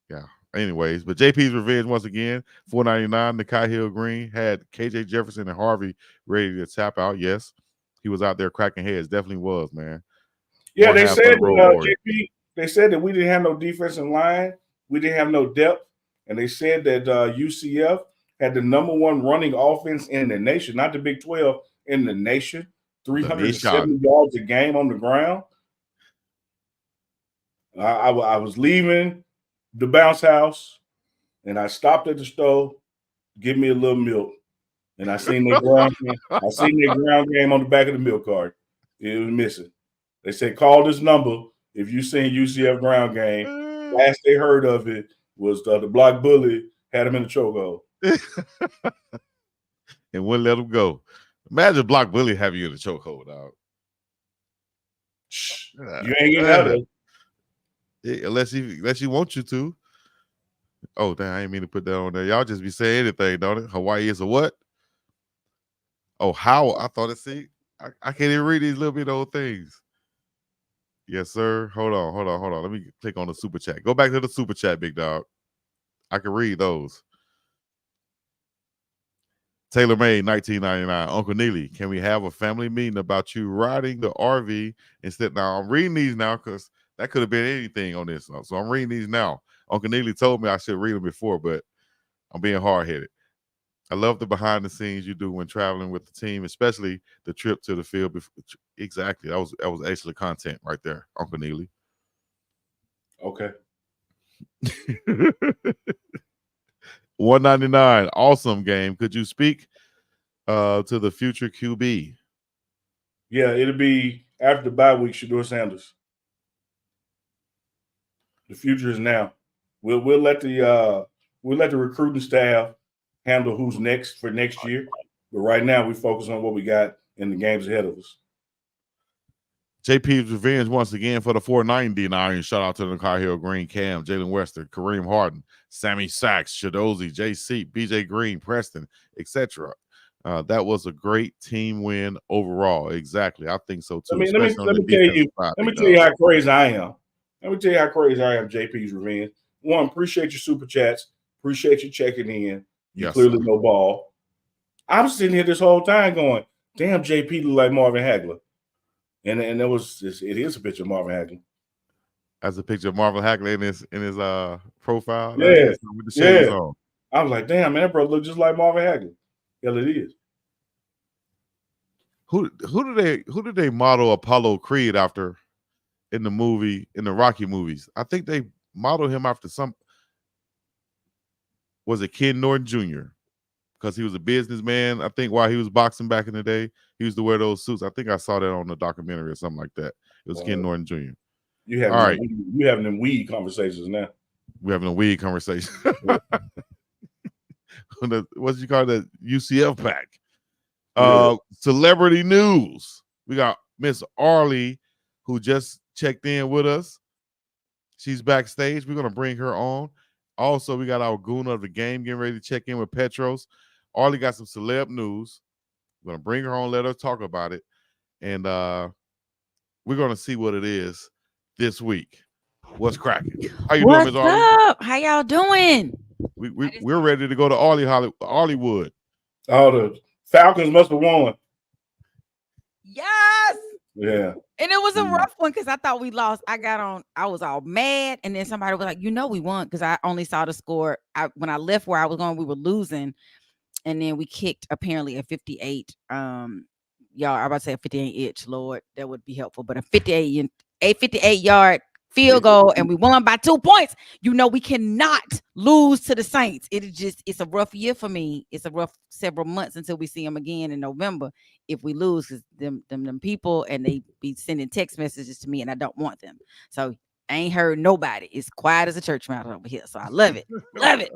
Yeah. Anyways, but JP's revenge once again, $4.99. Nikai Hill Green had KJ Jefferson and Harvey ready to tap out. Yes, he was out there cracking heads. Definitely was, man. Yeah, they said that, JP, they said that we didn't have no defensive line. We didn't have no depth. And they said that UCF had the #1 running offense in the nation, not the Big 12, in the nation. 370 yards a game on the ground. I was leaving the bounce house, and I stopped at the store, give me a little milk, and I seen their ground game. I seen their ground game on the back of the milk cart. It was missing. They said, call this number if you seen UCF ground game. Last they heard of it was the block bully had him in the chokehold. And wouldn't let him go. Imagine block bully have you in the chokehold, dog. You ain't getting out of it. Unless he wants you to. Oh, damn, I didn't mean to put that on there. Y'all just be saying anything, don't it? Hawaii is a what? Oh, how? I thought it, see, I can't even read these little bit old things. Yes, sir. Hold on. Let me click on the super chat. Go back to the super chat, big dog. I can read those. Taylor May, 1999. Uncle Neely, can we have a family meeting about you riding the RV instead? Now, I'm reading these now because that could have been anything on this. So I'm reading these now. Uncle Neely told me I should read them before, but I'm being hard-headed. I love the behind the scenes you do when traveling with the team, especially the trip to the field. Exactly. That was actually content right there, Uncle Neely. Okay. 199. Awesome game. Could you speak to the future QB? Yeah, it'll be after the bye week, Shador Sanders. The future is now. We'll let the recruiting staff handle who's next for next year. But right now, we focus on what we got in the games ahead of us. JP's revenge once again for the 499. Shout out to the Nikai Hill Green, Cam, Jalen Wester, Kareem Harden, Sammy Sachs, Shadozi, JC, BJ Green, Preston, etc. That was a great team win overall. Exactly. I think so too. Let me tell you how crazy I am. Let me tell you how crazy I am, JP's revenge. One, appreciate your super chats. Appreciate you checking in. You clearly know ball. I'm sitting here this whole time going, damn, JP look like Marvin Hagler. And it is a picture of Marvin Hagler. That's a picture of Marvin Hagler in his profile. Yeah. With the shades on. I was like, damn, man, that bro look just like Marvin Hagler. Hell, it is. Who did they model Apollo Creed after in the Rocky movies? I think they modeled him after was it Ken Norton Jr. because he was a businessman. I think while he was boxing back in the day, he used to wear those suits. I think I saw that on the documentary or something like that. It was Ken Norton Jr. You having them weed conversations now. We're having a weed conversation. What you call that UCF pack? Yeah. Celebrity news. We got Miss Arlie, who just checked in with us. She's backstage. We're gonna bring her on. Also, we got our goon of the game getting ready to check in with Petros. Arlie got some celeb news. We're gonna bring her on, let her talk about it, and we're gonna see what it is this week. What's cracking? How you doing, What's Miss Arlie? up? How y'all doing? We're ready to go to Hollywood. Oh, the Falcons must have won. Yes. Yeah. And it was a Mm. rough one because I thought we lost. I was all mad. And then somebody was like, we won because I only saw the score. When I left where I was going, we were losing. And then we kicked apparently a 58. Y'all, I about to say a 58 inch, Lord. That would be helpful. But a 58-yard field goal, and we won by 2 points. We cannot lose to the Saints. It's a rough year for me. It's a rough several months until we see them again in November. If we lose, because them people, and they be sending text messages to me, and I don't want them. So I ain't heard nobody. It's quiet as a church mouse over here. So I love it. Love it.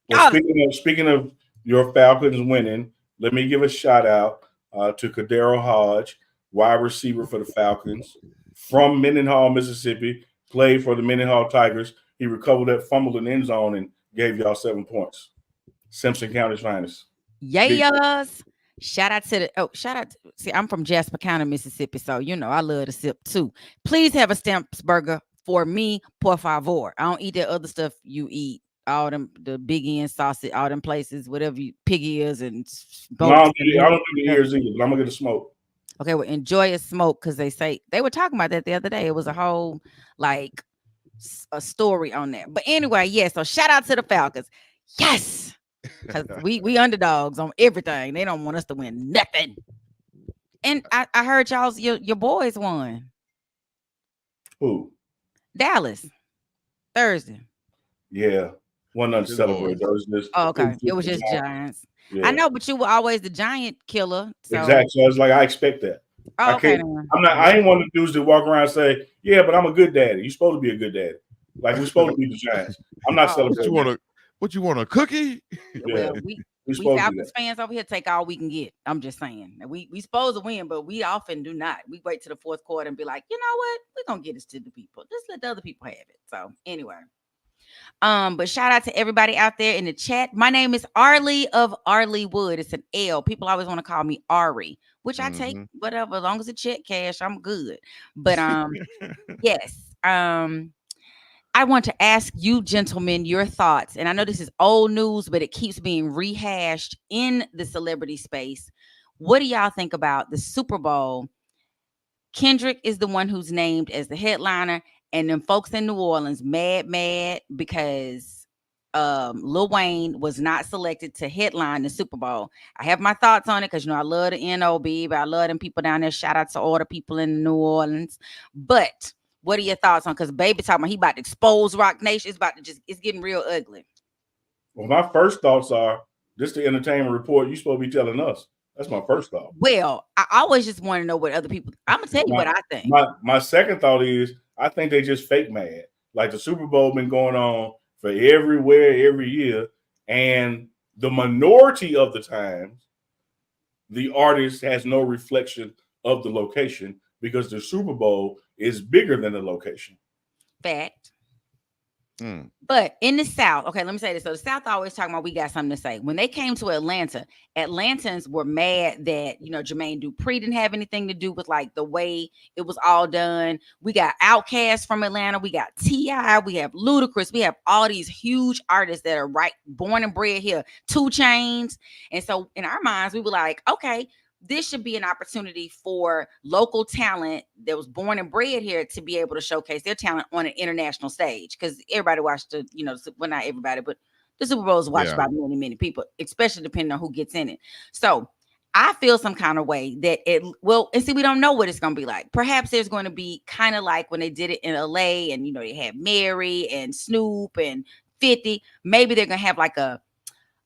Well, speaking of your Falcons winning, let me give a shout out to Kadero Hodge, wide receiver for the Falcons from Mendenhall, Mississippi, played for the Mendenhall Tigers. He recovered that fumble in the end zone and gave y'all 7 points. Simpson County's finest. Yes. Shout out to see, I'm from Jasper County, Mississippi, so I love to sip too. Please have a Stamps burger for me, por favor. I don't eat that other stuff you eat. All them, the big end sausage, all them places, whatever pig ears and No, I don't do the ears either, but I'm gonna get a smoke. Okay, well, enjoy a smoke, because they say they were talking about that the other day. It was a whole a story on that. But anyway, yeah. So shout out to the Falcons. Yes, because we underdogs on everything. They don't want us to win nothing. And I heard your boys won. Who? Dallas Thursday. Yeah, one not to celebrate. Okay, it was just Giants. Yeah. I know, but you were always the Giant killer. So. Exactly. So I was like, I expect that. Oh, okay. I ain't one of the dudes that walk around and say, "Yeah, but I'm a good daddy." You're supposed to be a good daddy. Like we're supposed to be the Giants. I'm not celebrating. What you want, a cookie? Well, we Falcons fans over here take all we can get. I'm just saying. We supposed to win, but we often do not. We wait to the fourth quarter and be like, you know what? We're gonna get this to the people. Just let the other people have it. So anyway. But shout out to everybody out there in the chat. My name is Arlie of Arleywood. It's an L. People always want to call me Ari, which I take whatever, as long as a check cash, I'm good. But yes. I want to ask you, gentlemen, your thoughts. And I know this is old news, but it keeps being rehashed in the celebrity space. What do y'all think about the Super Bowl? Kendrick is the one who's named as the headliner, and then folks in New Orleans mad because Lil Wayne was not selected to headline the Super Bowl. I have my thoughts on it because I love the NOB, but I love them people down there. Shout out to all the people in New Orleans. But what are your thoughts on? Because Baby talking about he about to expose Rock Nation. It's getting real ugly. Well, my first thoughts are this: the entertainment report. You supposed to be telling us. That's my first thought. Well, I always just want to know what other people. I'm gonna tell you what I think. My second thought is I think they just fake mad. Like the Super Bowl been going on for everywhere every year, and the minority of the times, the artist has no reflection of the location because the Super Bowl is bigger than the location. Fact. But in the South, okay, let me say this. So the South always talking about we got something to say. When they came to Atlanta, Atlantans were mad that, Jermaine Dupri didn't have anything to do with like the way it was all done. We got Outkast from Atlanta. We got T.I. We have Ludacris. We have all these huge artists that are born and bred here. 2 Chainz. And so in our minds, we were like, okay, this should be an opportunity for local talent that was born and bred here to be able to showcase their talent on an international stage. Because everybody watched well, not everybody, but the Super Bowl is watched by many, many people, especially depending on who gets in it. So I feel some kind of way that we don't know what it's going to be like. Perhaps there's going to be kind of like when they did it in LA and, they had Mary and Snoop and 50. Maybe they're going to have like a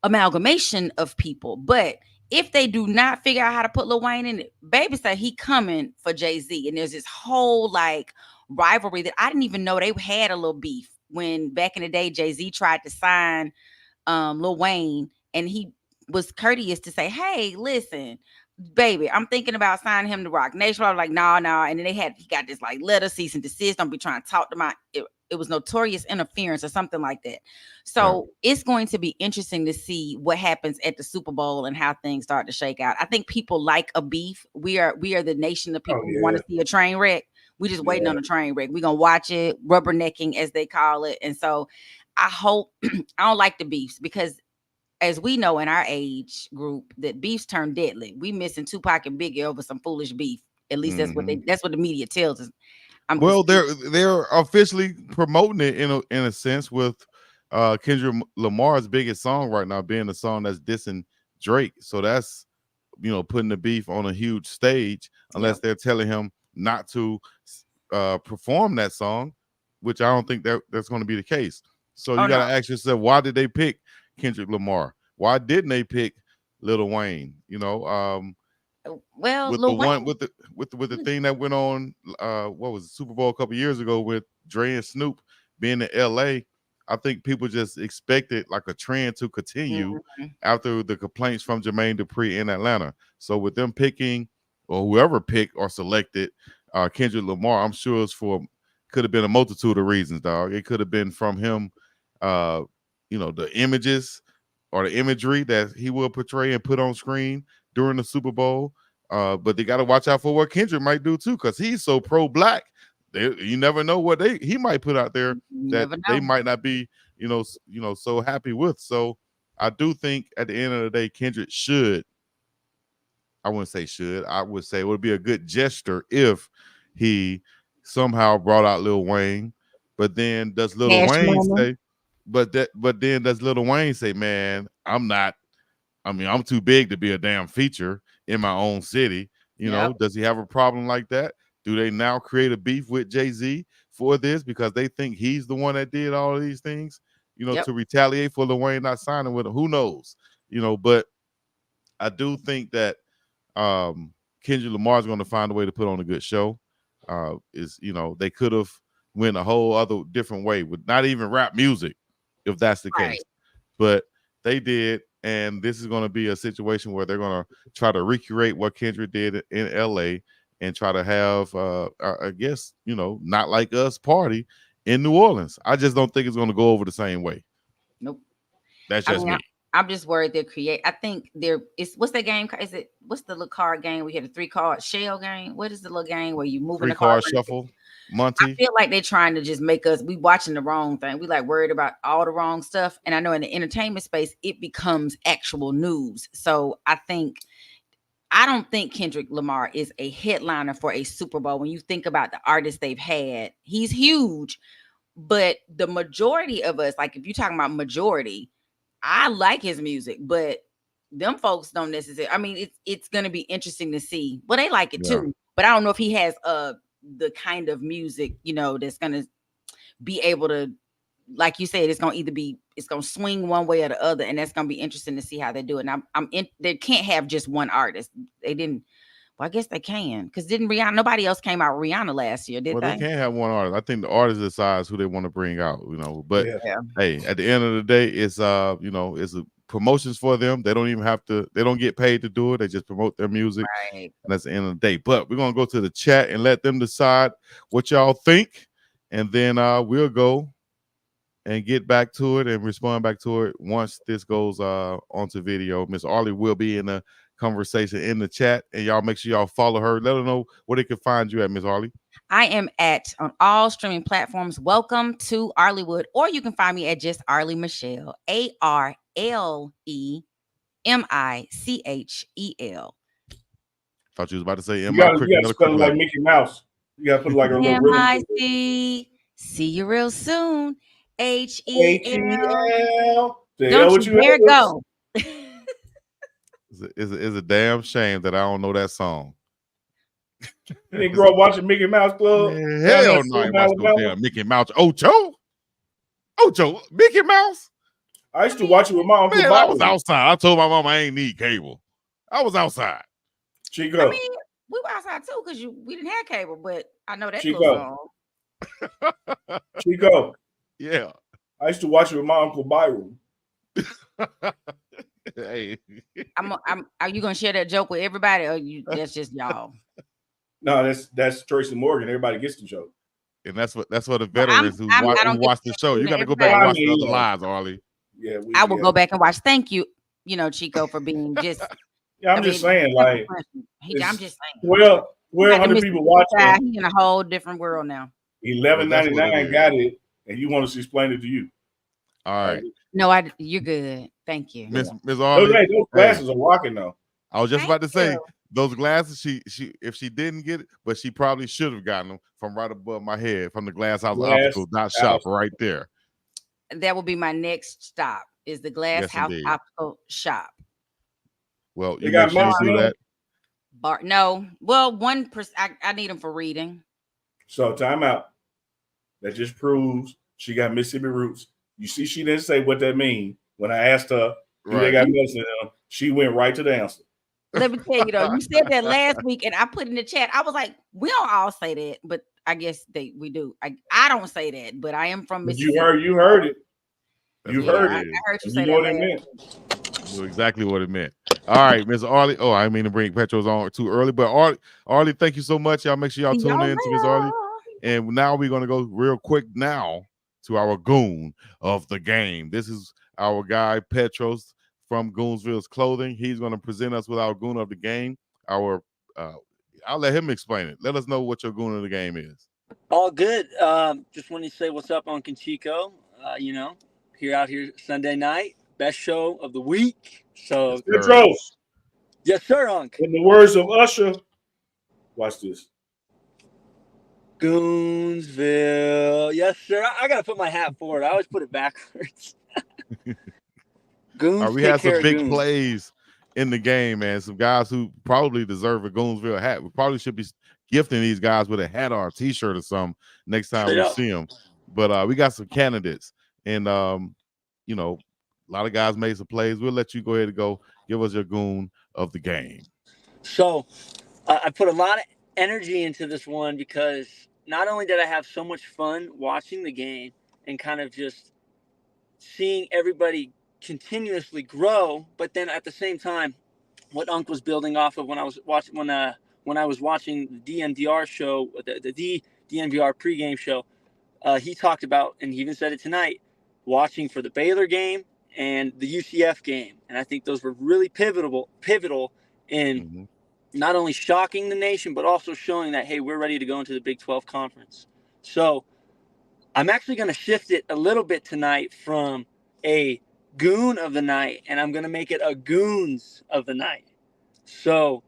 amalgamation of people, but if they do not figure out how to put Lil Wayne in it, Baby said he coming for Jay-Z. And there's this whole rivalry that I didn't even know they had a little beef when back in the day, Jay-Z tried to sign Lil Wayne and he was courteous to say, "Hey, listen, baby, I'm thinking about signing him to Rock Nation." I was like, "No, no," and then he got this like letter, cease and desist. Don't be trying to talk to my. It was notorious interference or something like that. So it's going to be interesting to see what happens at the Super Bowl and how things start to shake out. I think people like a beef. We are the nation of people who want to see a train wreck. We just waiting on a train wreck. We're gonna watch it, rubbernecking as they call it. And so I hope I don't like the beefs because as we know in our age group that beefs turn deadly. We missing Tupac and Biggie over some foolish beef. At least that's what the media tells us. They're officially promoting it in a sense with Kendrick Lamar's biggest song right now being the song that's dissing Drake. So that's putting the beef on a huge stage unless they're telling him not to perform that song, which I don't think that's going to be the case. So you got to ask yourself, why did they pick Kendrick Lamar? Why didn't they pick Lil Wayne? Well, with the thing that went on, what was it, Super Bowl a couple years ago with Dre and Snoop being in LA, I think people just expected like a trend to continue after the complaints from Jermaine Dupri in Atlanta. So with them picking, or whoever picked or selected Kendrick Lamar, I'm sure could have been a multitude of reasons, dog. It could have been from him, the images or the imagery that he will portray and put on screen during the Super Bowl. But they got to watch out for what Kendrick might do too, because he's so pro-black. You never know what he might put out there that they might not be, so happy with. So I do think at the end of the day, Kendrick I wouldn't say should. I would say it would be a good gesture if he somehow brought out Lil Wayne. But then does Lil Wayne say? But then does Lil Wayne say, "Man, I'm too big to be a damn feature in my own city." Does he have a problem like that? Do they now create a beef with Jay-Z for this because they think he's the one that did all of these things, to retaliate for Lil Wayne not signing with him? Who knows? But I do think that Kendrick Lamar is going to find a way to put on a good show. They could have went a whole other different way with not even rap music, if that's the case. But they did, and this is going to be a situation where they're going to try to recreate what Kendrick did in LA and try to have, I guess, Not Like Us party in New Orleans. I just don't think it's going to go over the same way. Nope. That's just me. I'm just worried I think what's that game? What's the little card game? We had a 3-card shell game. What is the little game where you move the card shuffle? Monty. I feel like they're trying to just make us, we watching the wrong thing. We like worried about all the wrong stuff. And I know in the entertainment space, it becomes actual news. So I don't think Kendrick Lamar is a headliner for a Super Bowl. When you think about the artists they've had, he's huge. But the majority of us, like if you're talking about majority, I like his music, but them folks don't necessarily. I mean, it's going to be interesting to see. Well, they like it too, but I don't know if he has the kind of music, that's going to be able to, like you said, it's going to swing one way or the other, and that's going to be interesting to see how they do it. And they can't have just one artist. They didn't. Well, I guess they can, because didn't Rihanna? Nobody else came out with Rihanna last year, did they? They can't have one artist. I think the artist decides who they want to bring out. But hey, at the end of the day, it's it's a promotions for them. They don't even have to. They don't get paid to do it. They just promote their music, and that's the end of the day. But we're gonna go to the chat and let them decide what y'all think, and then we'll go and get back to it and respond back to it once this goes onto video. Miss Arlie will be in the conversation in the chat, and y'all make sure y'all follow her. Let her know where they can find you at, Miss Arlie. I am on all streaming platforms. Welcome to Arliewood, or you can find me at just Arlie Michelle, ARLEMICHEL. Thought you was about to say You gotta spell it like Mickey Mouse. You gotta put like a little rhythm. MIC. See you real soon. HEL. Don't you dare go. It's a damn shame that I don't know that song. You didn't grow up watching Mickey Mouse Club? Man, hell no, I ain't watching no damn Mickey Mouse. Ocho, Mickey Mouse. I used to watch it with my uncle. Man, I was outside. I told my mom I ain't need cable. I was outside. Chico. I mean, we were outside too because we didn't have cable, but I know that little song. Chico. Yeah. I used to watch it with my Uncle Byron. Hey, Are you gonna share that joke with everybody, or that's just y'all? No, that's Tracy Morgan. Everybody gets the joke. and that's what the Well, veterans who I don't get watch the show. You got to go back everybody. and Well, I watch the mean, other lives, Arlie. Yeah, I will go back and watch. Thank you, Chico, for being just. Yeah, I'm just saying, like, I'm just saying. 1,200 people watching. He's in a whole different world now. $11.99 got it, and you want us to explain it to you. All right. No, you're good. Thank you. Miss Arlie. Those glasses are rocking though. I was just about to say those glasses. She if she didn't get it, but she probably should have gotten them from right above my head from the Glass House Optical shop right there. That will be my next stop. Is the Glass House Optical shop. Well, you make sure you do that. No. Well, 1%. I need them for reading. So time out. That just proves she got Mississippi roots. You see, she didn't say what that means. When I asked her, do they got medicine in them? She went right to the answer. Let me tell you though, you said that last week, and I put in the chat. I was like, we don't all say that, but I guess we do. I don't say that, but I am from Mississippi. You heard it. You heard it. I heard you say that. What it meant. You knew exactly what it meant. All right, Miss Arlie. Oh, I didn't mean to bring Petros on too early, but Arlie, thank you so much. Y'all make sure y'all tune in to Miss Arlie. And now we're gonna go real quick now to our goon of the game. This is our guy Petros from Goonsville's Clothing. He's going to present us with our goon of the game. I'll let him explain it. Let us know what your goon of the game is. All good. Just wanted to say what's up, Uncle Chico. Here Sunday night, best show of the week. So Petros. Yes, sir, Unc. In the words of Usher, watch this. Goonsville. Yes, sir. I got to put my hat forward. I always put it backwards. Goons. We had some big plays in the game, man. Some guys who probably deserve a Goonsville hat. We probably should be gifting these guys with a hat or a T-shirt or something next time we see them. But we got some candidates, and a lot of guys made some plays. We'll let you go ahead and go give us your goon of the game. So I put a lot of energy into this one because not only did I have so much fun watching the game and kind of just seeing everybody continuously grow, but then at the same time, what Unc was building off of when I was watching when I was watching the DNVR show, the DNVR pregame show, he talked about, and he even said it tonight, watching for the Baylor game and the UCF game, and I think those were really pivotal in not only shocking the nation, but also showing that, hey, we're ready to go into the Big 12 conference. So I'm actually going to shift it a little bit tonight from a goon of the night, and I'm going to make it a goons of the night. So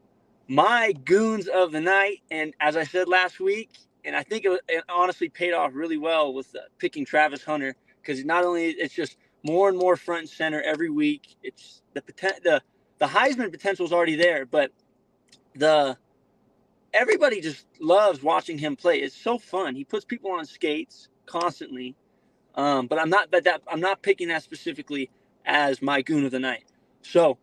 my goons of the night, and as I said last week, and I think it honestly paid off really well with picking Travis Hunter, because not only it's just more and more front and center every week. It's the Heisman potential is already there, but everybody just loves watching him play. It's so fun. He puts people on skates constantly. But I'm not picking that specifically as my goon of the night. So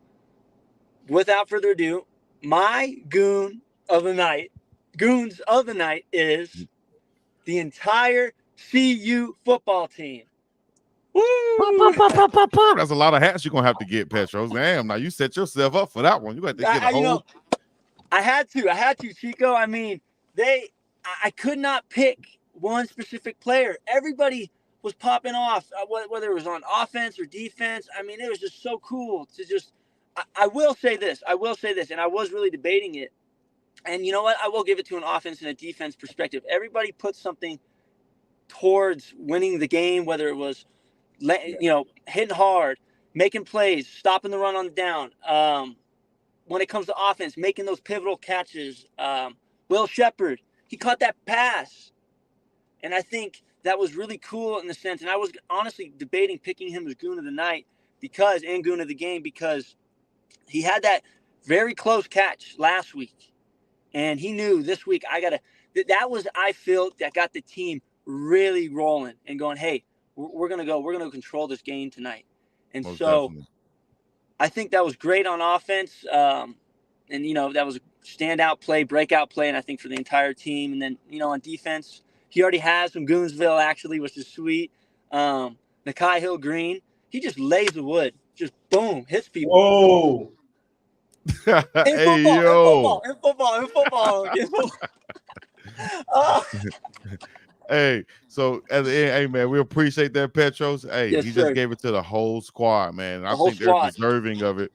without further ado, my goons of the night is the entire CU football team. Woo! That's a lot of hats you're gonna have to get, Petros. Damn, now you set yourself up for that one. You got to get a whole. I had to, Chico. I mean, I could not pick one specific player. Everybody was popping off, whether it was on offense or defense. I mean, it was just so cool to just. I will say this, and I was really debating it. And you know what? I will give it to an offense and a defense perspective. Everybody put something towards winning the game, whether it was, hitting hard, making plays, stopping the run on the down. When it comes to offense, making those pivotal catches. Will Shepard, he caught that pass. And I think that was really cool in the sense. And I was honestly debating picking him as goon of the night and goon of the game because he had that very close catch last week. And he knew this week I feel that got the team really rolling and going, hey, we're going to control this game tonight. And Most so definitely. I think that was great on offense. And, that was a standout play, breakout play. And I think for the entire team. And then, on defense, he already has some Goonsville actually, which is sweet. Nakai Hill Green, he just lays the wood. just boom, hits people. Whoa. In Hey, football, yo. in football. Oh. Hey, so at the end, hey man, we appreciate that, Petros. Hey, Yes, he sir. just gave it to the whole squad, man. I whole think they're squad. deserving of it,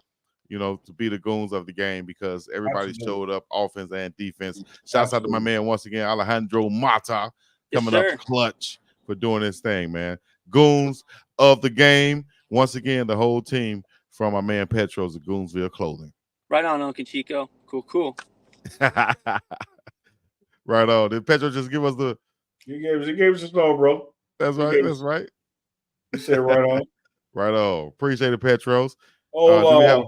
to be the goons of the game because everybody Absolutely. showed up, offense and defense. Shouts out to my Absolutely. man once again, Alejandro Mata, Yes, coming up sir. clutch for doing this thing, man. Goons of the game. Once again, the whole team from my man Petros of Goonsville Clothing. Right on, Uncle Chico. Cool. Right on. Did Petros just give us the? He gave us a snow, bro. That's right. That's right. He said right on. Right on. Appreciate it, Petros. Oh, Do we have?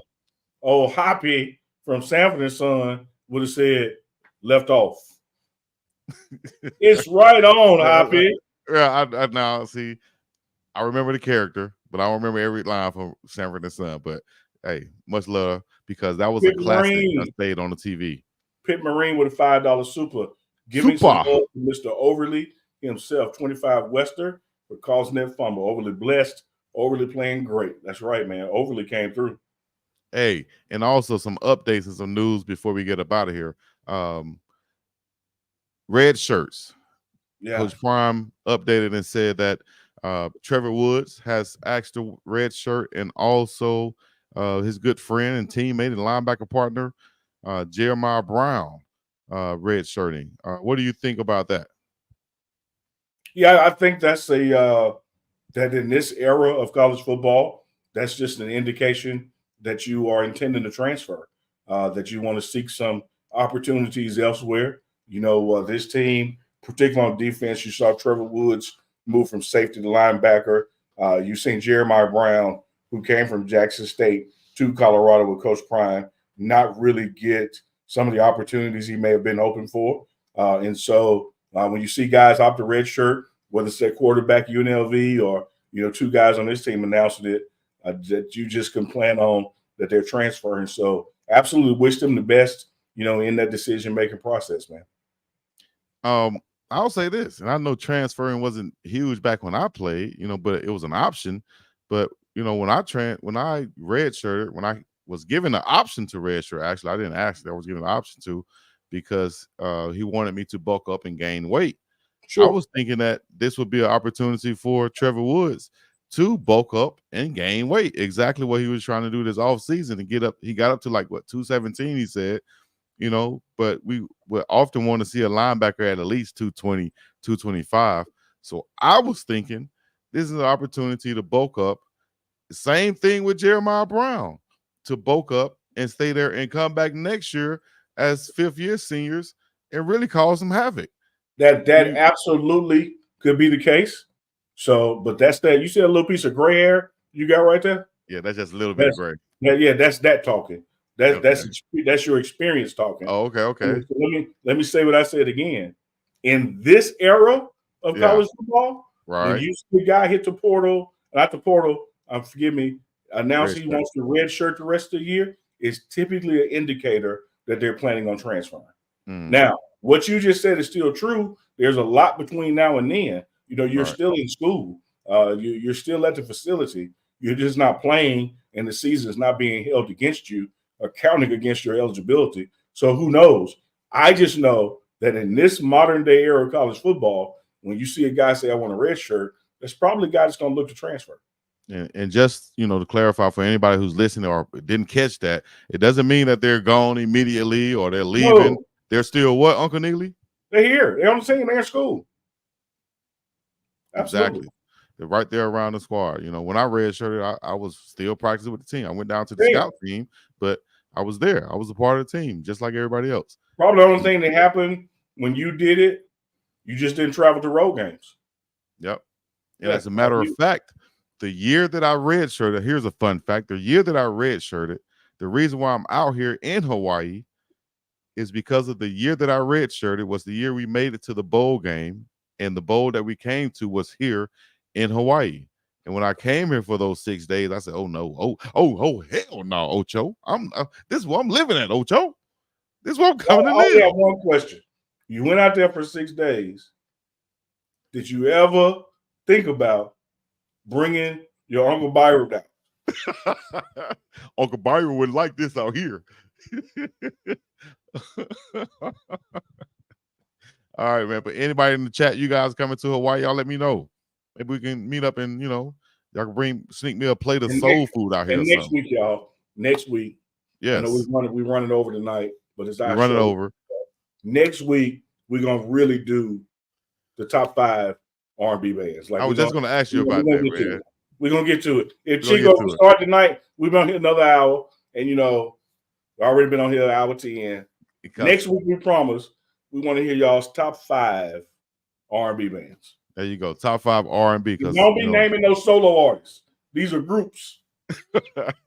Hoppy from Sanford and Son would have said left off. It's right on, Hoppy. Yeah, I now see. I remember the character, but I don't remember every line from Sanford and Son. But hey, much love because that was Pit a classic Marine. that stayed on the TV. Pitt Marine with a $5 super. Giving some love to Mr. Overly himself, 25 Western, for causing that fumble. Overly blessed, Overly playing great. That's right, man. Overly came through. Hey, and also some updates and some news before we get up out of here. Red shirts. Yeah. Coach Prime updated and said that Trevor Woods has asked the red shirt, and also his good friend and teammate and linebacker partner, Jeremiah Brown, red shirting. What do you think about that? Yeah, I think that's that in this era of college football, that's just an indication that you are intending to transfer, that you want to seek some opportunities elsewhere. This team, particularly on defense, you saw Trevor Woods move from safety to linebacker. You've seen Jeremiah Brown, who came from Jackson State to Colorado with Coach Prime, not really get some of the opportunities he may have been hoping for. And so when you see guys opt the red shirt, whether it's at quarterback UNLV or two guys on this team announcing it, that you just can plan on that they're transferring. So absolutely wish them the best, in that decision-making process, man. I'll say this, and I know transferring wasn't huge back when I played, but it was an option. But when I redshirted, when I was given the option to redshirt, actually I didn't ask, I was given the option to, because he wanted me to bulk up and gain weight. Sure. I was thinking that this would be an opportunity for Trevor Woods to bulk up and gain weight. Exactly what he was trying to do this offseason and get up. He got up to 217, he said, but we would often want to see a linebacker at least 220, 225. So I was thinking this is an opportunity to bulk up. Same thing with Jeremiah Brown, to bulk up and stay there and come back next year as fifth-year seniors and really cause some havoc. That absolutely could be the case. So, but that's that. You see a little piece of gray hair you got right there? Yeah, that's just a little bit of gray. Yeah, that's that talking. That's your experience talking. Oh, okay. So let me say what I said again. In this era of college football, right, when you see a guy hit the portal, not the portal, forgive me, announce he wants to red shirt the rest of the year, is typically an indicator that they're planning on transferring. Now, what you just said is still true. There's a lot between now and then. You're still in school. You're still at the facility. You're just not playing, and the season is not being held against you or counting against your eligibility. So who knows? I just know that in this modern day era of college football, when you see a guy say, I want a red shirt, that's probably a guy that's going to look to transfer. And just, to clarify for anybody who's listening or didn't catch that, it doesn't mean that they're gone immediately or they're leaving. No. They're still what, Uncle Neely? They're here. They're on the team. They're in school. Absolutely. Exactly. They're right there around the squad. When I redshirted, I was still practicing with the team. I went down to the scout team, but I was there. I was a part of the team, just like everybody else. Probably the only thing that happened when you did it, you just didn't travel to road games. Yep. And as a matter of fact, the year that I redshirted, here's a fun fact. The year that I redshirted, the reason why I'm out here in Hawaii is because of the year that I redshirted was the year we made it to the bowl game, and the bowl that we came to was here in Hawaii. And when I came here for those 6 days, I said, "Oh no, oh hell no, Ocho! This is where I'm living at, Ocho. This is where I'm coming to live." I have one question. You went out there for 6 days. Did you ever think about bringing your Uncle Byron down? Uncle Byron would like this out here. All right, man. But anybody in the chat, you guys coming to Hawaii, y'all let me know. Maybe we can meet up and y'all can sneak me a plate of soul food out here. And next week, y'all. Next week. Yes. I know we're running over tonight, but it's our running show. over. Next week, we're gonna really do the top 5 R&B bands. I was just gonna ask you about that, man. We're gonna get to it. If Chico start tonight, we've been on here another hour, and we've already been on here an hour 10. Next week, we promise we want to hear y'all's top 5 R&B bands. There you go, top 5 R&B. Because don't be naming those solo artists. These are groups.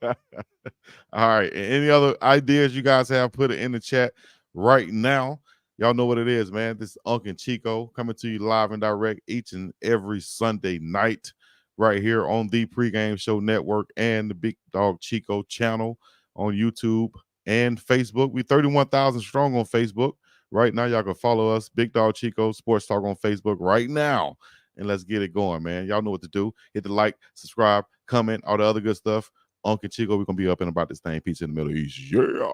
All right. And any other ideas you guys have, put it in the chat right now. Y'all know what it is, man. This is Uncle Chico coming to you live and direct each and every Sunday night right here on the Pregame Show Network and the Big Dog Chico channel on YouTube and Facebook. We 31,000 strong on Facebook right now. Y'all can follow us, Big Dog Chico Sports Talk on Facebook right now. And let's get it going, man. Y'all know what to do. Hit the like, subscribe, comment, all the other good stuff. Uncle Chico, we're going to be up and about this thing. Peace in the Middle East. Yeah.